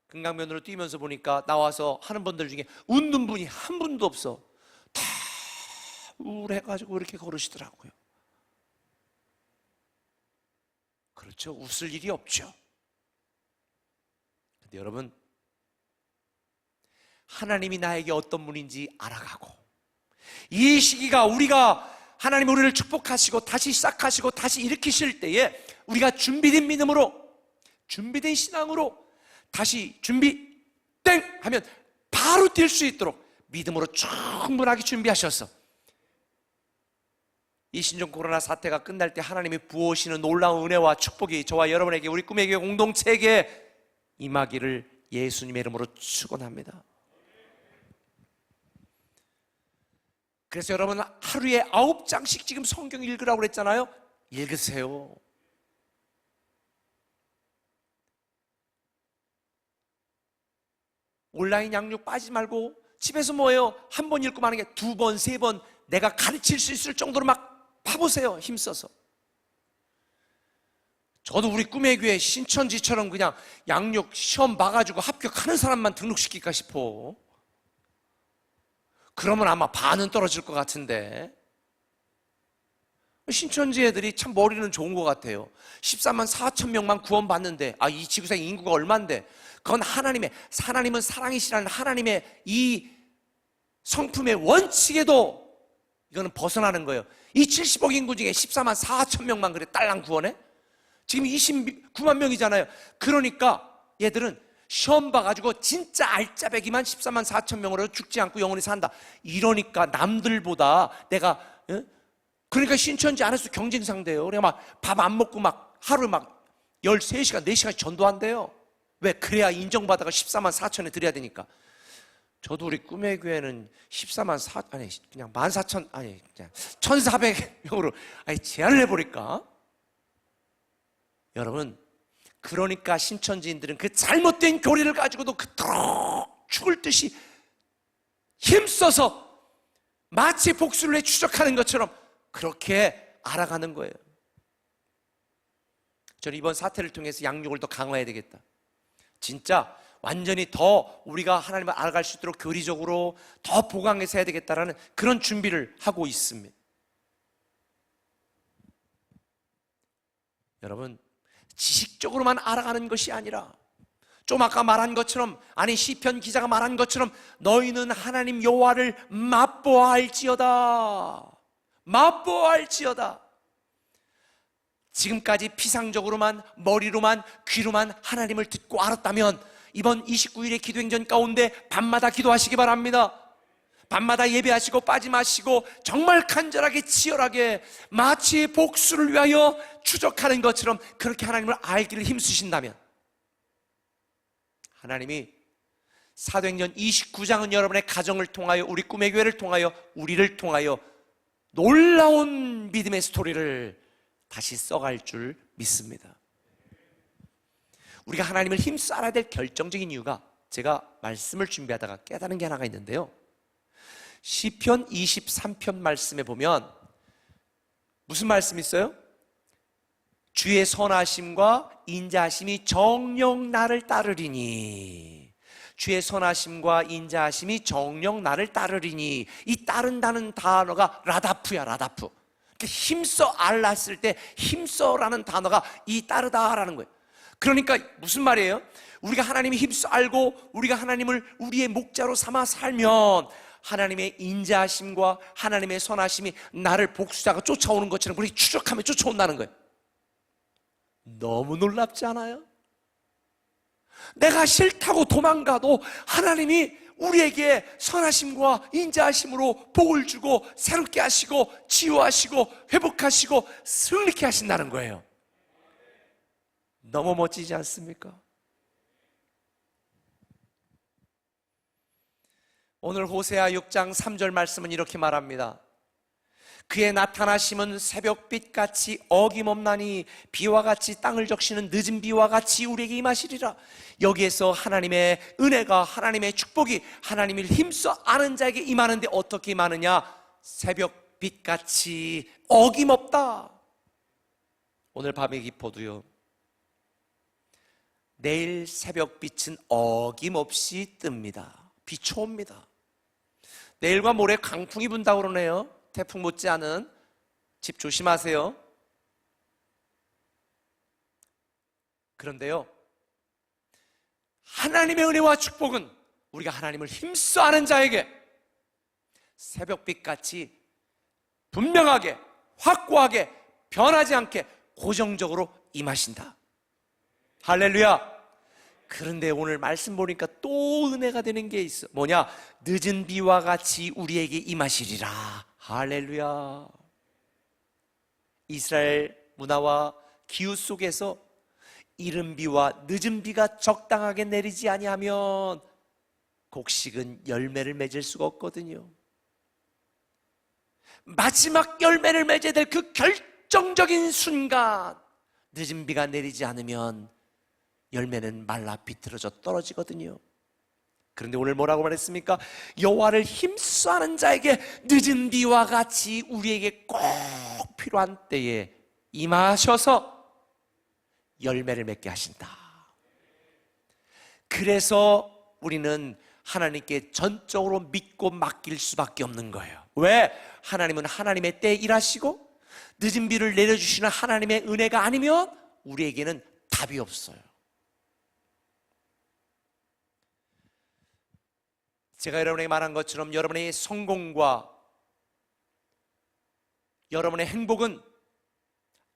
금강면으로 뛰면서 보니까 나와서 하는 분들 중에 웃는 분이 한 분도 없어. 다 우울해가지고 이렇게 걸으시더라고요. 그렇죠. 웃을 일이 없죠. 근데 여러분, 하나님이 나에게 어떤 분인지 알아가고 이 시기가 우리가 하나님 우리를 축복하시고 다시 시작하시고 다시 일으키실 때에 우리가 준비된 믿음으로 준비된 신앙으로 다시 준비 땡 하면 바로 뛸 수 있도록 믿음으로 충분하게 준비하셔서 이 신종 코로나 사태가 끝날 때 하나님이 부어오시는 놀라운 은혜와 축복이 저와 여러분에게 우리 꿈의 교회 공동체에게 임하기를 예수님의 이름으로 축원합니다. 그래서 여러분 하루에 9장씩 지금 성경 읽으라고 그랬잖아요. 읽으세요. 온라인 양육 빠지지 말고 집에서 뭐예요? 한 번 읽고 마는 게 2번, 3번 내가 가르칠 수 있을 정도로 막 파보세요. 힘써서. 저도 우리 꿈의 교회 신천지처럼 그냥 양육 시험 봐가지고 합격하는 사람만 등록시킬까 싶어. 그러면 아마 반은 떨어질 것 같은데 신천지 애들이 참 머리는 좋은 것 같아요. 14만 4천 명만 구원받는데 이 지구상 인구가 얼만데 그건 하나님은 사랑이시라는 하나님의 이 성품의 원칙에도 이거는 벗어나는 거예요. 이 70억 인구 중에 14만 4천 명만 그래 딸랑 구원해? 지금 29만 명이잖아요. 그러니까 얘들은 시험 봐가지고 진짜 알짜배기만 14만 4천 명으로 죽지 않고 영원히 산다. 이러니까 남들보다 내가 그러니까 신천지 안에서 경쟁 상대예요. 그래 막 밥 안 먹고 막 하루에 막 13시간, 4시간 전도한대요. 왜? 그래야 인정받아가 14만 4천에 드려야 되니까. 저도 우리 꿈의 교회는 14만 4, 그냥 14,000, 그냥 1,400명으로, 제안을 해버릴까? 여러분, 그러니까 신천지인들은 그 잘못된 교리를 가지고도 그토록 죽을 듯이 힘써서 마치 복수를 해 추적하는 것처럼 그렇게 알아가는 거예요. 저는 이번 사태를 통해서 양육을 더 강화해야 되겠다. 진짜 완전히 더 우리가 하나님을 알아갈 수 있도록 교리적으로 더 보강해서 해야 되겠다라는 그런 준비를 하고 있습니다. 여러분, 지식적으로만 알아가는 것이 아니라 좀 아까 말한 것처럼, 아니 시편 기자가 말한 것처럼 너희는 하나님 여호와를 맛보아할지어다. 맛보아할지어다. 지금까지 피상적으로만, 머리로만, 귀로만 하나님을 듣고 알았다면 이번 29일의 기도행전 가운데 밤마다 기도하시기 바랍니다. 밤마다 예배하시고 빠지 마시고 정말 간절하게 치열하게 마치 복수를 위하여 추적하는 것처럼 그렇게 하나님을 알기를 힘쓰신다면 하나님이 사도행전 29장은 여러분의 가정을 통하여, 우리 꿈의 교회를 통하여, 우리를 통하여 놀라운 믿음의 스토리를 다시 써갈 줄 믿습니다. 우리가 하나님을 힘써 알아야 될 결정적인 이유가, 제가 말씀을 준비하다가 깨달은 게 하나가 있는데요, 시편 23편 말씀에 보면 무슨 말씀이 있어요? 주의 선하심과 인자하심이 정녕 나를 따르리니. 주의 선하심과 인자하심이 정녕 나를 따르리니. 이 따른다는 단어가 라다프야, 라다프. 힘써 알았을 때 힘써라는 단어가 이 따르다라는 거예요. 그러니까 무슨 말이에요? 우리가 하나님이 힘써 알고 우리가 하나님을 우리의 목자로 삼아 살면 하나님의 인자하심과 하나님의 선하심이 나를 복수자가 쫓아오는 것처럼 우리 추적하며 쫓아온다는 거예요. 너무 놀랍지 않아요? 내가 싫다고 도망가도 하나님이 우리에게 선하심과 인자하심으로 복을 주고 새롭게 하시고 치유하시고 회복하시고 승리케 하신다는 거예요. 너무 멋지지 않습니까? 오늘 호세아 6장 3절 말씀은 이렇게 말합니다. 그의 나타나심은 새벽빛같이 어김없나니 비와 같이 땅을 적시는 늦은 비와 같이 우리에게 임하시리라. 여기에서 하나님의 은혜가, 하나님의 축복이 하나님을 힘써 아는 자에게 임하는데 어떻게 임하느냐? 새벽빛같이 어김없다. 오늘 밤의 기포도요, 내일 새벽빛은 어김없이 뜹니다. 비춰옵니다. 내일과 모레 강풍이 분다고 그러네요. 태풍 못지않은. 집 조심하세요. 그런데요, 하나님의 은혜와 축복은 우리가 하나님을 힘써 아는 자에게 새벽빛같이 분명하게, 확고하게, 변하지 않게 고정적으로 임하신다. 할렐루야. 그런데 오늘 말씀 보니까 또 은혜가 되는 게 있어. 뭐냐? 늦은 비와 같이 우리에게 임하시리라. 할렐루야. 이스라엘 문화와 기후 속에서 이른 비와 늦은 비가 적당하게 내리지 아니하면 곡식은 열매를 맺을 수가 없거든요. 마지막 열매를 맺어야 될 그 결정적인 순간, 늦은 비가 내리지 않으면 열매는 말라 비틀어져 떨어지거든요. 그런데 오늘 뭐라고 말했습니까? 여호와를 힘써 하는 자에게 늦은 비와 같이 우리에게 꼭 필요한 때에 임하셔서 열매를 맺게 하신다. 그래서 우리는 하나님께 전적으로 믿고 맡길 수밖에 없는 거예요. 왜? 하나님은 하나님의 때에 일하시고 늦은 비를 내려주시는 하나님의 은혜가 아니면 우리에게는 답이 없어요. 제가 여러분에게 말한 것처럼 여러분의 성공과 여러분의 행복은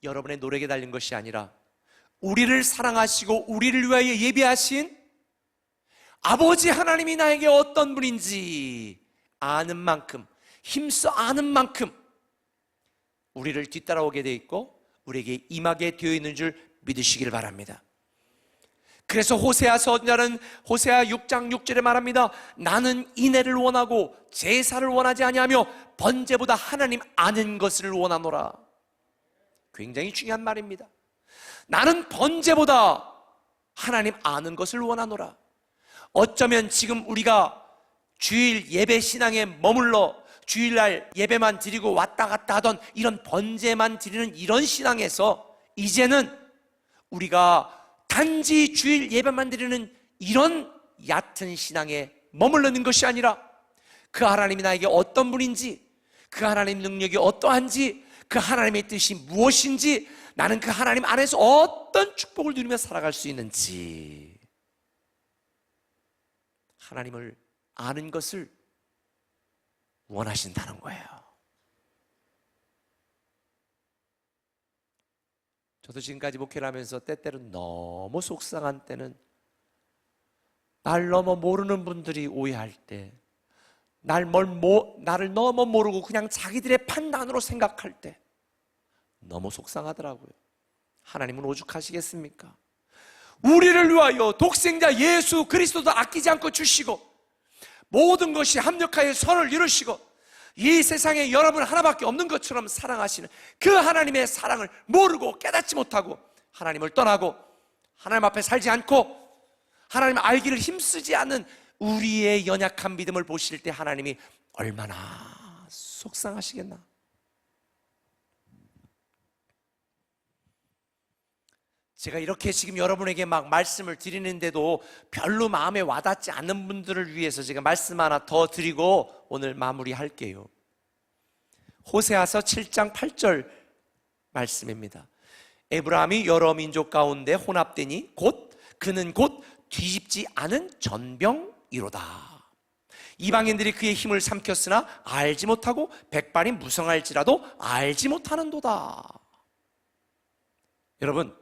여러분의 노력에 달린 것이 아니라 우리를 사랑하시고 우리를 위하여 예비하신 아버지 하나님이 나에게 어떤 분인지 아는 만큼, 힘써 아는 만큼 우리를 뒤따라오게 되어 있고 우리에게 임하게 되어 있는 줄 믿으시길 바랍니다. 그래서 호세아 선자는 호세아 6장 6절에 말합니다. 나는 인애를 원하고 제사를 원하지 아니하며 번제보다 하나님 아는 것을 원하노라. 굉장히 중요한 말입니다. 나는 번제보다 하나님 아는 것을 원하노라. 어쩌면 지금 우리가 주일 예배 신앙에 머물러 주일날 예배만 드리고 왔다 갔다 하던 이런 번제만 드리는 이런 신앙에서 이제는 우리가 단지 주일 예배만 드리는 이런 얕은 신앙에 머물러 있는 것이 아니라 그 하나님이 나에게 어떤 분인지, 그 하나님 능력이 어떠한지, 그 하나님의 뜻이 무엇인지, 나는 그 하나님 안에서 어떤 축복을 누리며 살아갈 수 있는지 하나님을 아는 것을 원하신다는 거예요. 저도 지금까지 목회를 하면서 때때로 너무 속상한 때는 날 너무 모르는 분들이 오해할 때, 나를 너무 모르고 그냥 자기들의 판단으로 생각할 때 너무 속상하더라고요. 하나님은 오죽하시겠습니까? 우리를 위하여 독생자 예수 그리스도도 아끼지 않고 주시고 모든 것이 합력하여 선을 이루시고 이 세상에 여러분 하나밖에 없는 것처럼 사랑하시는 그 하나님의 사랑을 모르고 깨닫지 못하고 하나님을 떠나고 하나님 앞에 살지 않고 하나님 알기를 힘쓰지 않는 우리의 연약한 믿음을 보실 때 하나님이 얼마나 속상하시겠나. 제가 이렇게 지금 여러분에게 막 말씀을 드리는데도 별로 마음에 와닿지 않는 분들을 위해서 제가 말씀 하나 더 드리고 오늘 마무리할게요. 호세아서 7장 8절 말씀입니다. 에브라함이 여러 민족 가운데 혼합되니 그는 곧 뒤집지 않은 전병이로다. 이방인들이 그의 힘을 삼켰으나 알지 못하고 백발이 무성할지라도 알지 못하는도다. 여러분,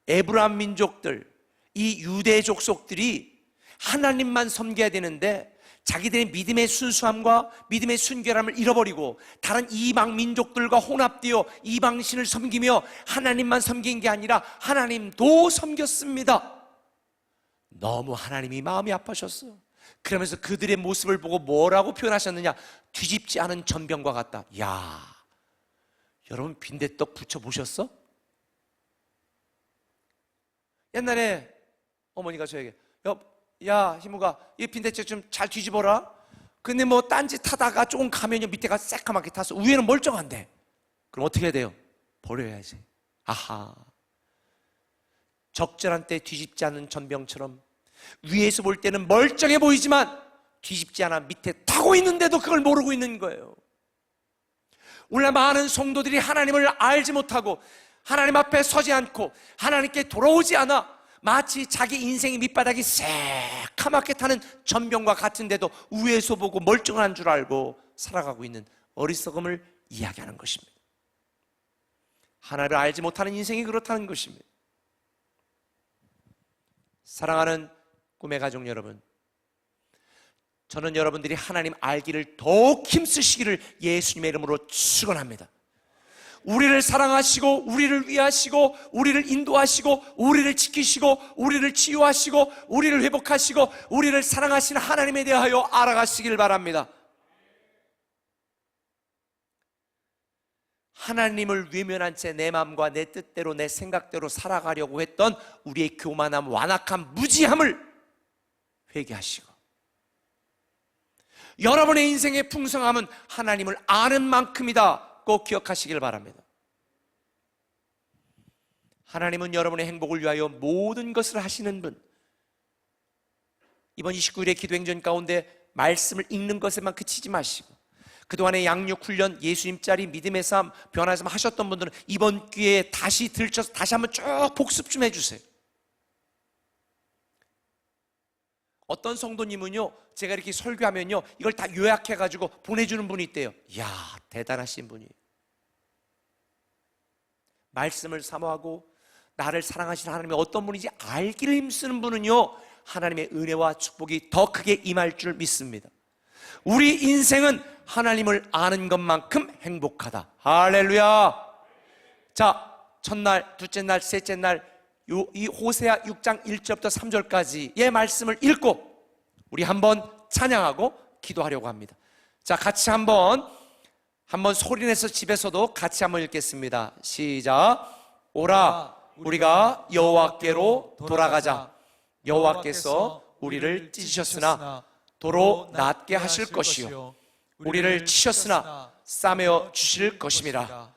에브라임 민족들, 이 유대 족속들이 하나님만 섬겨야 되는데 자기들의 믿음의 순수함과 믿음의 순결함을 잃어버리고 다른 이방 민족들과 혼합되어 이방신을 섬기며 하나님만 섬긴 게 아니라 하나님도 섬겼습니다. 너무 하나님이 마음이 아파셨어. 그러면서 그들의 모습을 보고 뭐라고 표현하셨느냐? 뒤집지 않은 전병과 같다. 야, 여러분 빈대떡 부쳐보셨어? 옛날에 어머니가 저에게 야 희무가 이 빈대떡 좀 잘 뒤집어라. 근데 뭐 딴짓 하다가 조금 가면요 밑에가 새까맣게 타서 위에는 멀쩡한데 그럼 어떻게 해야 돼요? 버려야지. 아하, 적절한 때 뒤집지 않은 전병처럼 위에서 볼 때는 멀쩡해 보이지만 뒤집지 않아 밑에 타고 있는데도 그걸 모르고 있는 거예요. 오늘 많은 성도들이 하나님을 알지 못하고 하나님 앞에 서지 않고 하나님께 돌아오지 않아 마치 자기 인생의 밑바닥이 새카맣게 타는 전병과 같은데도 위에서 보고 멀쩡한 줄 알고 살아가고 있는 어리석음을 이야기하는 것입니다. 하나님을 알지 못하는 인생이 그렇다는 것입니다. 사랑하는 꿈의 가족 여러분, 저는 여러분들이 하나님 알기를 더욱 힘쓰시기를 예수님의 이름으로 축원합니다. 우리를 사랑하시고 우리를 위하시고 우리를 인도하시고 우리를 지키시고 우리를 치유하시고 우리를 회복하시고 우리를 사랑하시는 하나님에 대하여 알아가시길 바랍니다. 하나님을 외면한 채 내 마음과 내 뜻대로 내 생각대로 살아가려고 했던 우리의 교만함, 완악함, 무지함을 회개하시고 여러분의 인생의 풍성함은 하나님을 아는 만큼이다. 꼭 기억하시길 바랍니다. 하나님은 여러분의 행복을 위하여 모든 것을 하시는 분. 이번 29일의 기도행전 가운데 말씀을 읽는 것에만 그치지 마시고 그동안의 양육 훈련, 예수님 자리, 믿음의 삶, 변화의 삶 하셨던 분들은 이번 기회에 다시 들춰서 다시 한번 쭉 복습 좀 해주세요. 어떤 성도님은요, 제가 이렇게 설교하면요 이걸 다 요약해가지고 보내주는 분이 있대요. 이야, 대단하신 분이에요. 말씀을 사모하고 나를 사랑하시는 하나님이 어떤 분인지 알기를 힘쓰는 분은요 하나님의 은혜와 축복이 더 크게 임할 줄 믿습니다. 우리 인생은 하나님을 아는 것만큼 행복하다. 할렐루야. 자, 첫날, 둘째 날, 셋째 날 이 호세아 6장 1절부터 3절까지의 말씀을 읽고 우리 한번 찬양하고 기도하려고 합니다. 자, 같이 한번 소리내서 집에서도 같이 한번 읽겠습니다. 시작. 오라 우리가 여호와께로 돌아가자. 여호와께서 우리를 찢으셨으나 도로 낫게 하실 것이요 우리를 치셨으나 싸매어 주실 것임이라.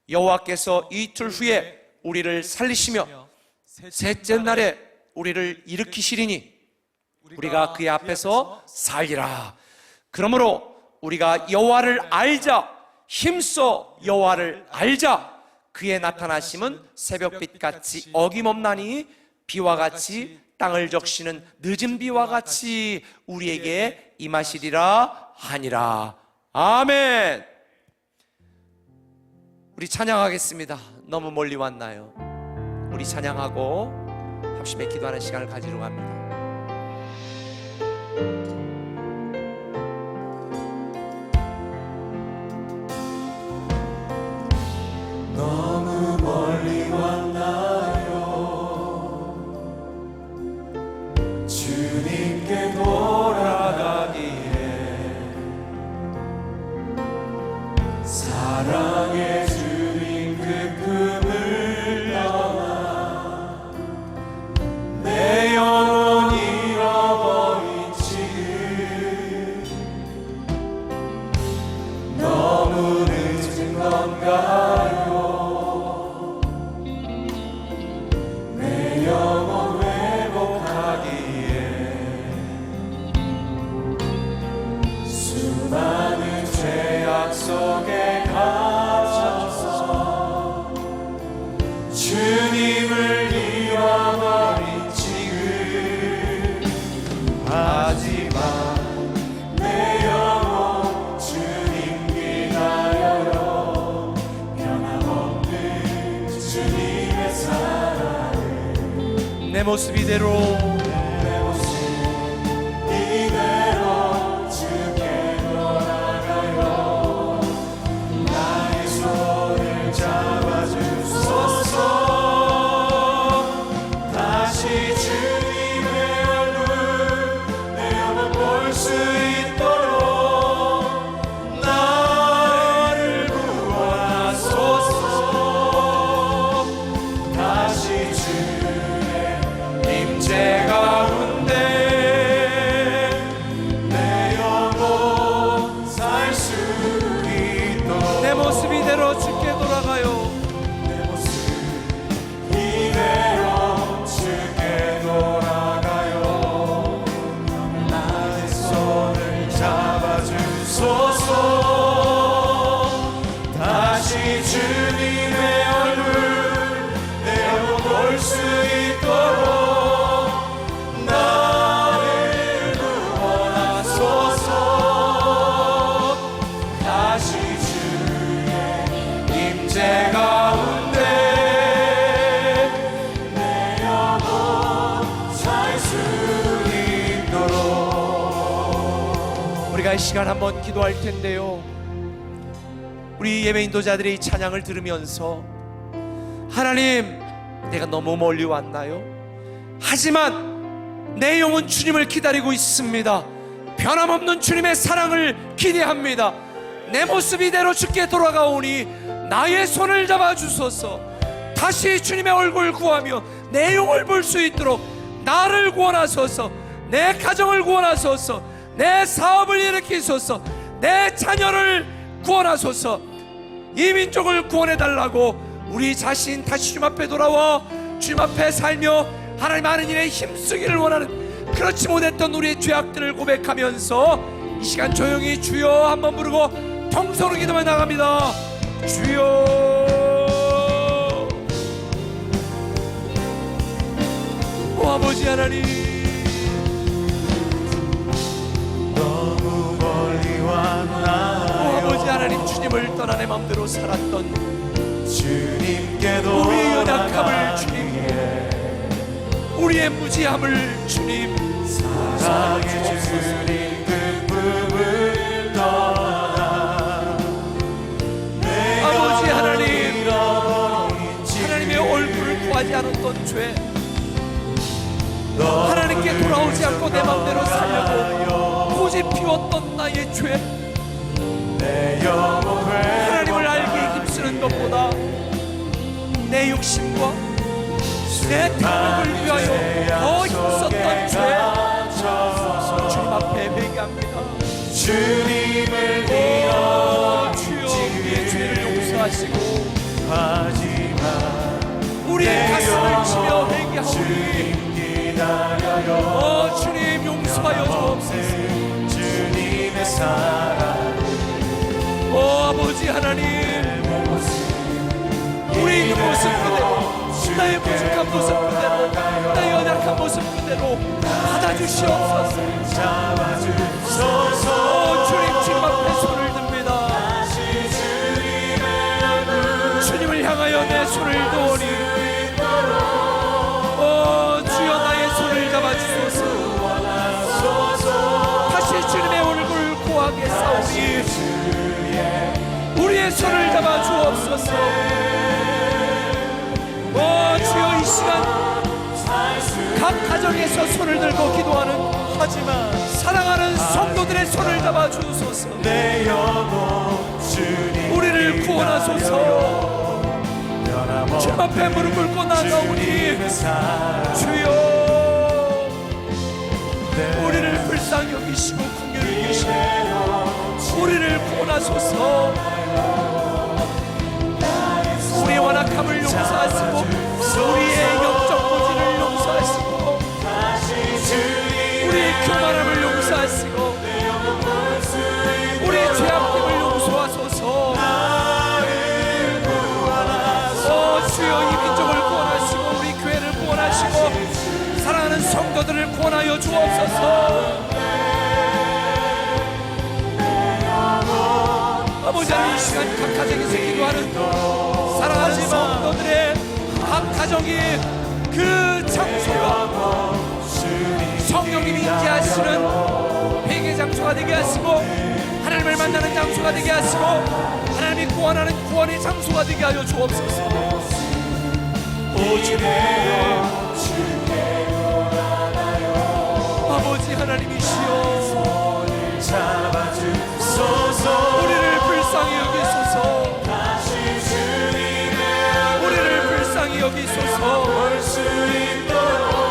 여호와께서 이틀 후에 우리를 살리시며 셋째 날에 우리를 일으키시리니 우리가 그의 앞에서 살리라. 그러므로 우리가 여호와를 알자. 힘써 여호와를 알자. 그의 나타나심은 새벽빛같이 어김없나니 비와 같이 땅을 적시는 늦은 비와 같이 우리에게 임하시리라 하니라. 아멘. 우리 찬양하겠습니다. 너무 멀리 왔나요? 우리 찬양하고 합심에 기도하는 시간을 가지러 갑니다.
너무 멀리 왔나요? 주님께 돌아가기에 사랑의 주님 그 품을 떠나 내 영혼 잃어버린 지금 너무 늦은 건가요? 내 영혼 회복하기에 수많은 죄악 속에 갇혀서 주님을 잃어버린 지금 하지만 내 영혼 주님 기다려요. 변함없는 주님의 사랑을
내 모습 이대로
내 모습 이대로 주께 돌아가요. 나의 손을 잡아주소서. 다시 주님의 얼굴 내 영혼 볼 수 있도록 나를 구원하소서. 다시 주의 임재 가운데 내 영혼 살 수 있도록
내 모습 이대로 주께 돌아가요.
내 모습 이대로 주께 돌아가요. 나의 손을 잡아주소서. 다시 주님의 얼굴 내 영혼 볼 수 있도록 나를 구원하소서. 다시 주의 임재 가운데 내 영혼 살 수 있도록.
우리가 이 시간 한번 기도할 텐데요, 우리 예배 인도자들의 이 찬양을 들으면서 하나님, 내가 너무 멀리 왔나요? 하지만 내 영혼 주님을 기다리고 있습니다. 변함없는 주님의 사랑을 기대합니다. 내 모습 이대로 주께 돌아가오니 나의 손을 잡아주소서. 다시 주님의 얼굴 구하며 내 영혼을 볼 수 있도록 나를 구원하소서. 내 가정을 구원하소서. 내 사업을 일으키소서. 내 자녀를 구원하소서. 이 민족을 구원해달라고 우리 자신 다시 주님 앞에 돌아와 주님 앞에 살며 하나님 하는 일에 힘쓰기를 원하는, 그렇지 못했던 우리의 죄악들을 고백하면서 이 시간 조용히 주여 한번 부르고 통성으로 기도만 나갑니다. 주여. 오 아버지 하나님,
너무 멀리
오
왔나요?
아버지 하나님, 주님을 떠나 내 맘대로 살았던
주님께
우리의 연약함을
돌아가기에
우리의 무지함을 주님
사랑의 주님 그 품을 떠나 내
아버지
영혼
하나님,
잃어버린 지금
하나님의 얼굴을 구하지 않았던 죄, 하나님께 돌아오지 않고 내 맘대로 살려고 고집 피웠던 나의 죄,
내 영혼을
하나님을 알기 힘쓰는 것보다 내 욕심과 내 탐욕을 위하여 더 힘썼던 죄, 주님 앞에 회개합니다.
주님을
주여, 우리의 죄를 용서하시고
하지만
우리의 가슴을 치며 회개하오니
기다려요.
주님 용서하여 주옵소서.
주님의 사랑
아버지 하나님, 우리 있는 모습 그대로, 나의 부족한 모습 그대로, 나의 연약한 모습 그대로 마음대로 받아주시옵소서.
잡아주소서.
주님 주님 앞에 손을 듭니다. 주님을 향하여 내 손을 드오니 주여 나의 손을 잡아주소서. 다시 주님의 얼굴 구하게 싸우니 우리의 손을 잡아주옵소서. 주여 이 시간 각 가정에서 손을 들고 기도하는
하지만
사랑하는 성도들의 손을 잡아주소서.
내 영혼 주님
우리를 구원하소서. 주 앞에 무릎 꿇고 나가오니 주여 우리를 불쌍히 여기시고 긍휼히 여기시고 우리를 구원하소서. 우리의 완악함을 용서하시고 우리의 영적 고지를 용서하시고 우리의 교만함을 용서하시고 우리의 죄악됨을 용서하소서. 주여 이 민족을 구원하시고 우리 교회를 구원하시고 사랑하는 성도들을 구원하여 주옵소서. 아버지 하나님 이 시간 각 가정에서 기도하는 사랑하는 성도들의 각 가정이 그 장소가 성령님이 임재하시는 회개 장소가 되게 하시고 하나님을 만나는 장소가 되게 하시고 하나님이 구원하는 구원의 장소가 되게 하여 주옵소서. 오 주님 아버지 하나님이시여
잡아주소서.
우리를 불쌍히 여기소서. 우리를 불쌍히 여기소서.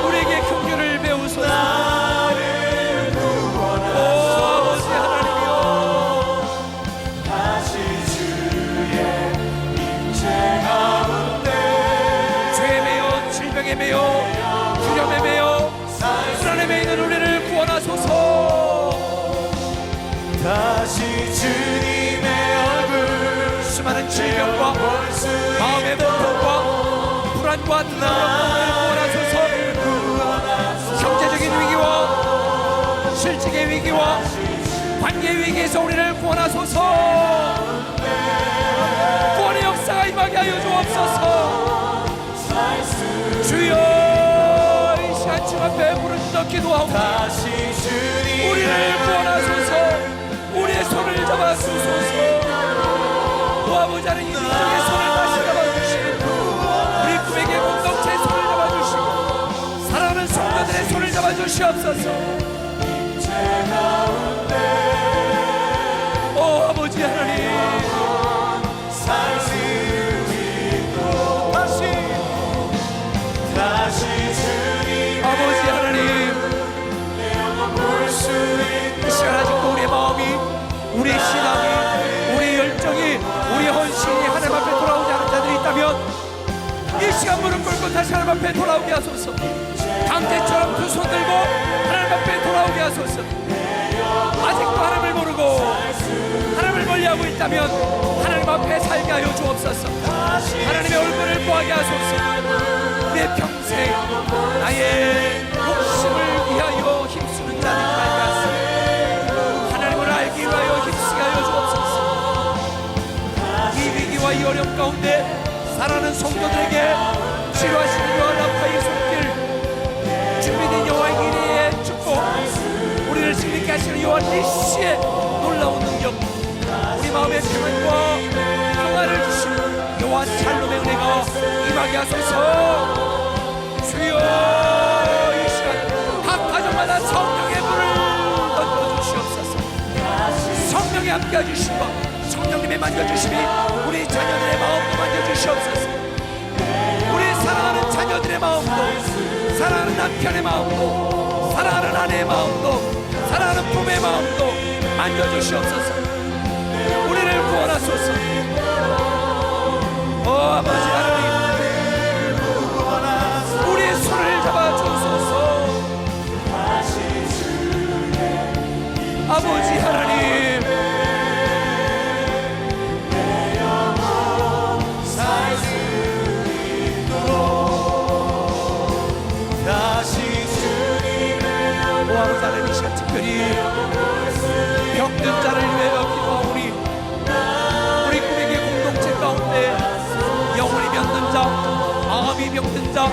우리에게 긍휼을 배우소서. 아버지 하나님이여 죄에 매여 질병에 매여 두려움에 매여 불안에 매이는 우리를 구원하소서.
다시 주님의 얼굴
수많은 질병과 마음의 고통과 불안과 두려움을 구원하소서. 경제적인 위기와 실직의 위기와 관계의 위기에서 우리를 구원하소서. 구원의 역사가 임하게 하여 주옵소서. 주여 이 시간 주 앞에 부르짖어 기도하오니 우리를 구원하소서. 우리의 손을 잡아주소서. 아버지 하나님 이 민족의 손을 다시 잡아주시고 우리 구에게 공동체의 손을 잡아주시고 사랑하는 성도들의 손을 잡아주시옵소서. 아버지 하나님 아버지 하나님 이 시간 아직도 우리의 마음이 우리의 신앙이 우리의 열정이 우리의 헌신이 하나님 앞에 돌아오지 않은 자들이 있다면 이 시간 무릎 꿇고 다시 하나님 앞에 돌아오게 하소서. 강제처럼 두 손 들고 하나님 앞에 돌아오게 하소서. 아직도 하나님을 모르고 하나님을 멀리하고 있다면 하나님 앞에 살게 하여 주옵소서. 하나님의 얼굴을 보하게 하소서. 내 평생 나의 욕심을 위하여 힘쓰는 자들이 말게 하소서. 하나님을 알기 위하여 힘쓰게 하여 주옵소서. 이 위기와 이 어려움 가운데 사랑하는 성도들에게 치료하시는 여호와 라파의 손길 준비된 여호와의 이레의 축복 우리를 승리케 하시는 여호와 니시의 놀라운 능력 우리 마음의 평안과 평화를 주시는 여호와 샬롬의 은혜가 임하게 하소서. 주여 이 시간 각 가정마다 성령의 불을 던져주시옵소서. 성령이 함께해 주시고 성령님의 만져주심이 우리 자녀들의 마음도 만져주시옵소서. 우리 사랑하는 자녀들의 마음도 사랑하는 남편의 마음도 사랑하는 아내의 마음도 사랑하는 부모의 마음도 만져주시옵소서. 우리를 구원하소서. 아버지 하나님 우리의 손을 잡아주소서. 아버지 하나님
다시 주
자,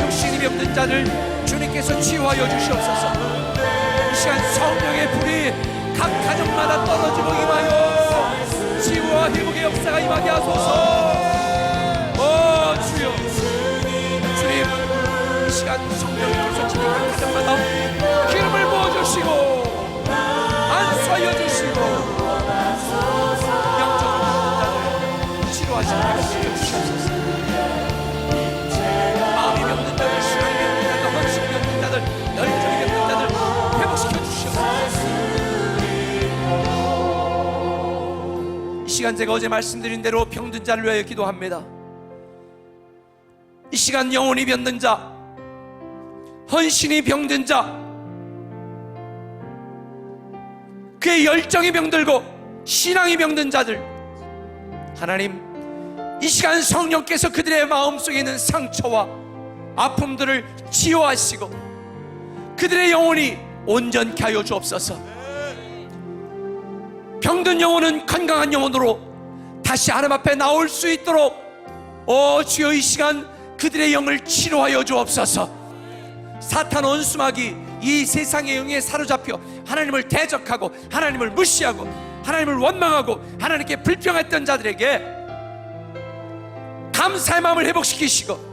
육신이 병든 자들 주님께서 치유하여 주시옵소서. 이 시간 성령의 불이 각 가정마다 떨어지고 임하여 치유와 회복의 역사가 임하게 하소서. 주여, 주님, 이 시간 성령께서 지금 각 가정마다 기름을 부어주시고 안수하여 주시고 영적으로 병든 자들 치료하시는 것을 주시옵소서. 마음이 병든 자들, 신앙이 병든 자들, 헌신이 병든 자들, 열정이 병든 자들 회복시켜 주시옵소서. 이 시간 제가 어제 말씀드린 대로 병든 자를 위하여 기도합니다. 이 시간 영혼이 병든 자, 헌신이 병든 자, 그의 열정이 병들고 신앙이 병든 자들, 하나님 이 시간 성령께서 그들의 마음속에 있는 상처와 아픔들을 치유하시고 그들의 영혼이 온전케 하여 주옵소서. 병든 영혼은 건강한 영혼으로 다시 하나님 앞에 나올 수 있도록 주여 이 시간 그들의 영을 치료하여 주옵소서. 사탄 원수마귀 이 세상의 영에 사로잡혀 하나님을 대적하고 하나님을 무시하고 하나님을 원망하고 하나님께 불평했던 자들에게 감사의 마음을 회복시키시고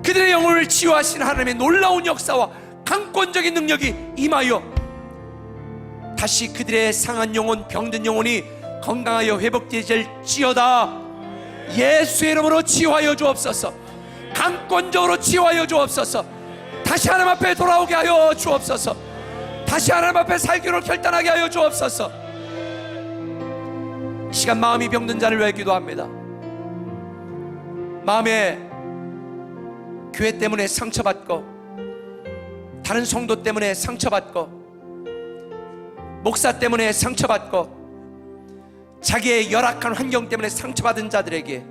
그들의 영혼을 치유하신 하나님의 놀라운 역사와 강권적인 능력이 임하여 다시 그들의 상한 영혼, 병든 영혼이 건강하여 회복되질지어다. 예수의 이름으로 치유하여 주옵소서. 강권적으로 치유하여 주옵소서. 다시 하나님 앞에 돌아오게 하여 주옵소서. 다시 하나님 앞에 살기로 결단하게 하여 주옵소서. 이 시간 마음이 병든 자를 위해 기도합니다. 마음에 교회 때문에 상처받고 다른 성도 때문에 상처받고 목사 때문에 상처받고 자기의 열악한 환경 때문에 상처받은 자들에게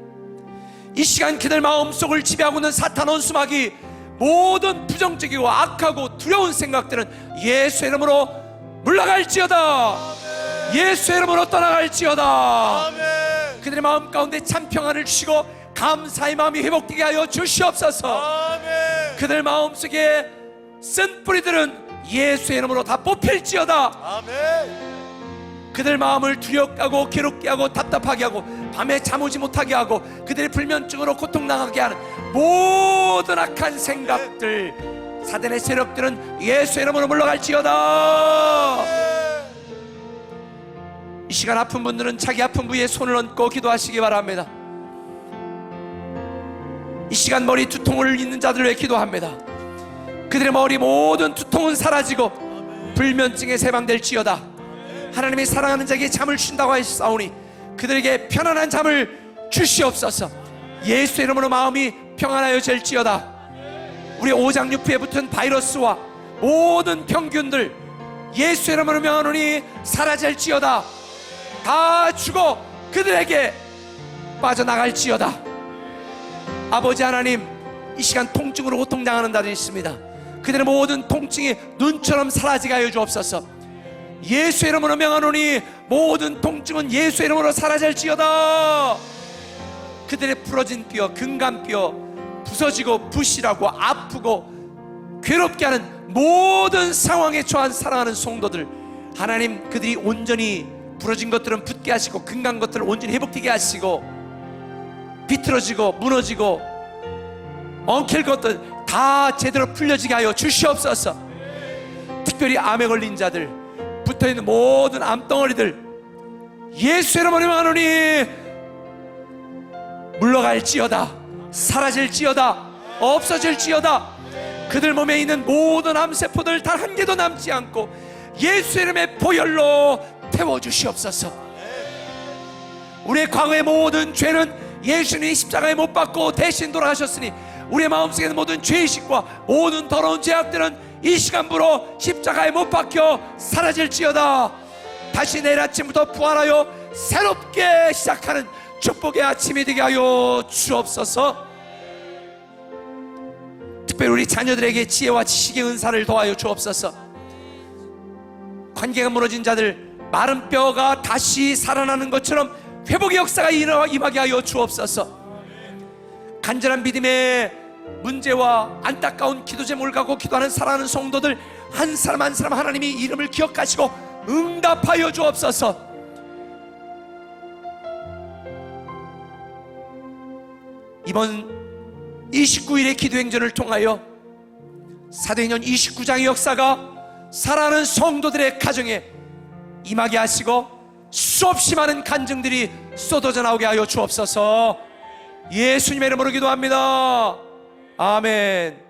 이 시간 그들 마음속을 지배하고 있는 사탄 원수마귀 모든 부정적이고 악하고 두려운 생각들은 예수의 이름으로 물러갈지어다. 예수의 이름으로 떠나갈지어다. 그들의 마음 가운데 참 평안을 주시고 감사의 마음이 회복되게 하여 주시옵소서. 그들 마음속에 쓴 뿌리들은 예수의 이름으로 다 뽑힐지어다. 그들 마음을 두렵게 괴롭게 하고 답답하게 하고 밤에 잠 오지 못하게 하고 그들의 불면증으로 고통당하게 하는 모든 악한 생각들, 사단의 세력들은 예수의 이름으로 물러갈지어다. 이 시간 아픈 분들은 자기 아픈 부위에 손을 얹고 기도하시기 바랍니다. 이 시간 머리 두통을 있는 자들을 위해 기도합니다. 그들의 머리 모든 두통은 사라지고 불면증에 해방될지어다. 하나님이 사랑하는 자에게 잠을 주신다고 하셨사오니 그들에게 편안한 잠을 주시옵소서. 예수의 이름으로 마음이 평안하여 질지어다. 우리 오장육부에 붙은 바이러스와 모든 병균들 예수의 이름으로 명하노니 사라질지어다. 다 죽어 그들에게 빠져나갈지어다. 아버지 하나님, 이 시간 통증으로 고통당하는 자들이 있습니다. 그들의 모든 통증이 눈처럼 사라지게 하여 주옵소서. 예수의 이름으로 명하노니 모든 통증은 예수의 이름으로 사라질지어다. 그들의 부러진 뼈, 근간뼈 부서지고 부실하고 아프고 괴롭게 하는 모든 상황에 처한 사랑하는 성도들, 하나님 그들이 온전히 부러진 것들은 붙게 하시고 근간 것들을 온전히 회복되게 하시고 비틀어지고 무너지고 엉킬 것들 다 제대로 풀려지게 하여 주시옵소서. 특별히 암에 걸린 자들, 붙어있는 모든 암덩어리들 예수의 이름으로 명하노니 물러갈지어다. 사라질지어다. 없어질지어다. 그들 몸에 있는 모든 암세포들 단 한 개도 남지 않고 예수의 이름의 보혈로 태워주시옵소서. 우리의 과거의 모든 죄는 예수님이 십자가에 못 박고 대신 돌아가셨으니 우리의 마음속에 있는 모든 죄의식과 모든 더러운 죄악들은 이 시간부로 십자가에 못 박혀 사라질지어다. 다시 내일 아침부터 부활하여 새롭게 시작하는 축복의 아침이 되게 하여 주옵소서. 특별히 우리 자녀들에게 지혜와 지식의 은사를 더하여 주옵소서. 관계가 무너진 자들, 마른 뼈가 다시 살아나는 것처럼 회복의 역사가 임하게 하여 주옵소서. 간절한 믿음의 문제와 안타까운 기도 제목을 갖고 기도하는 사랑하는 성도들 한 사람 한 사람 하나님이 이름을 기억하시고 응답하여 주옵소서. 이번 29일의 기도행전을 통하여 사도행전 29장의 역사가 사랑하는 성도들의 가정에 임하게 하시고 수없이 많은 간증들이 쏟아져 나오게 하여 주옵소서. 예수님의 이름으로 기도합니다. 아멘.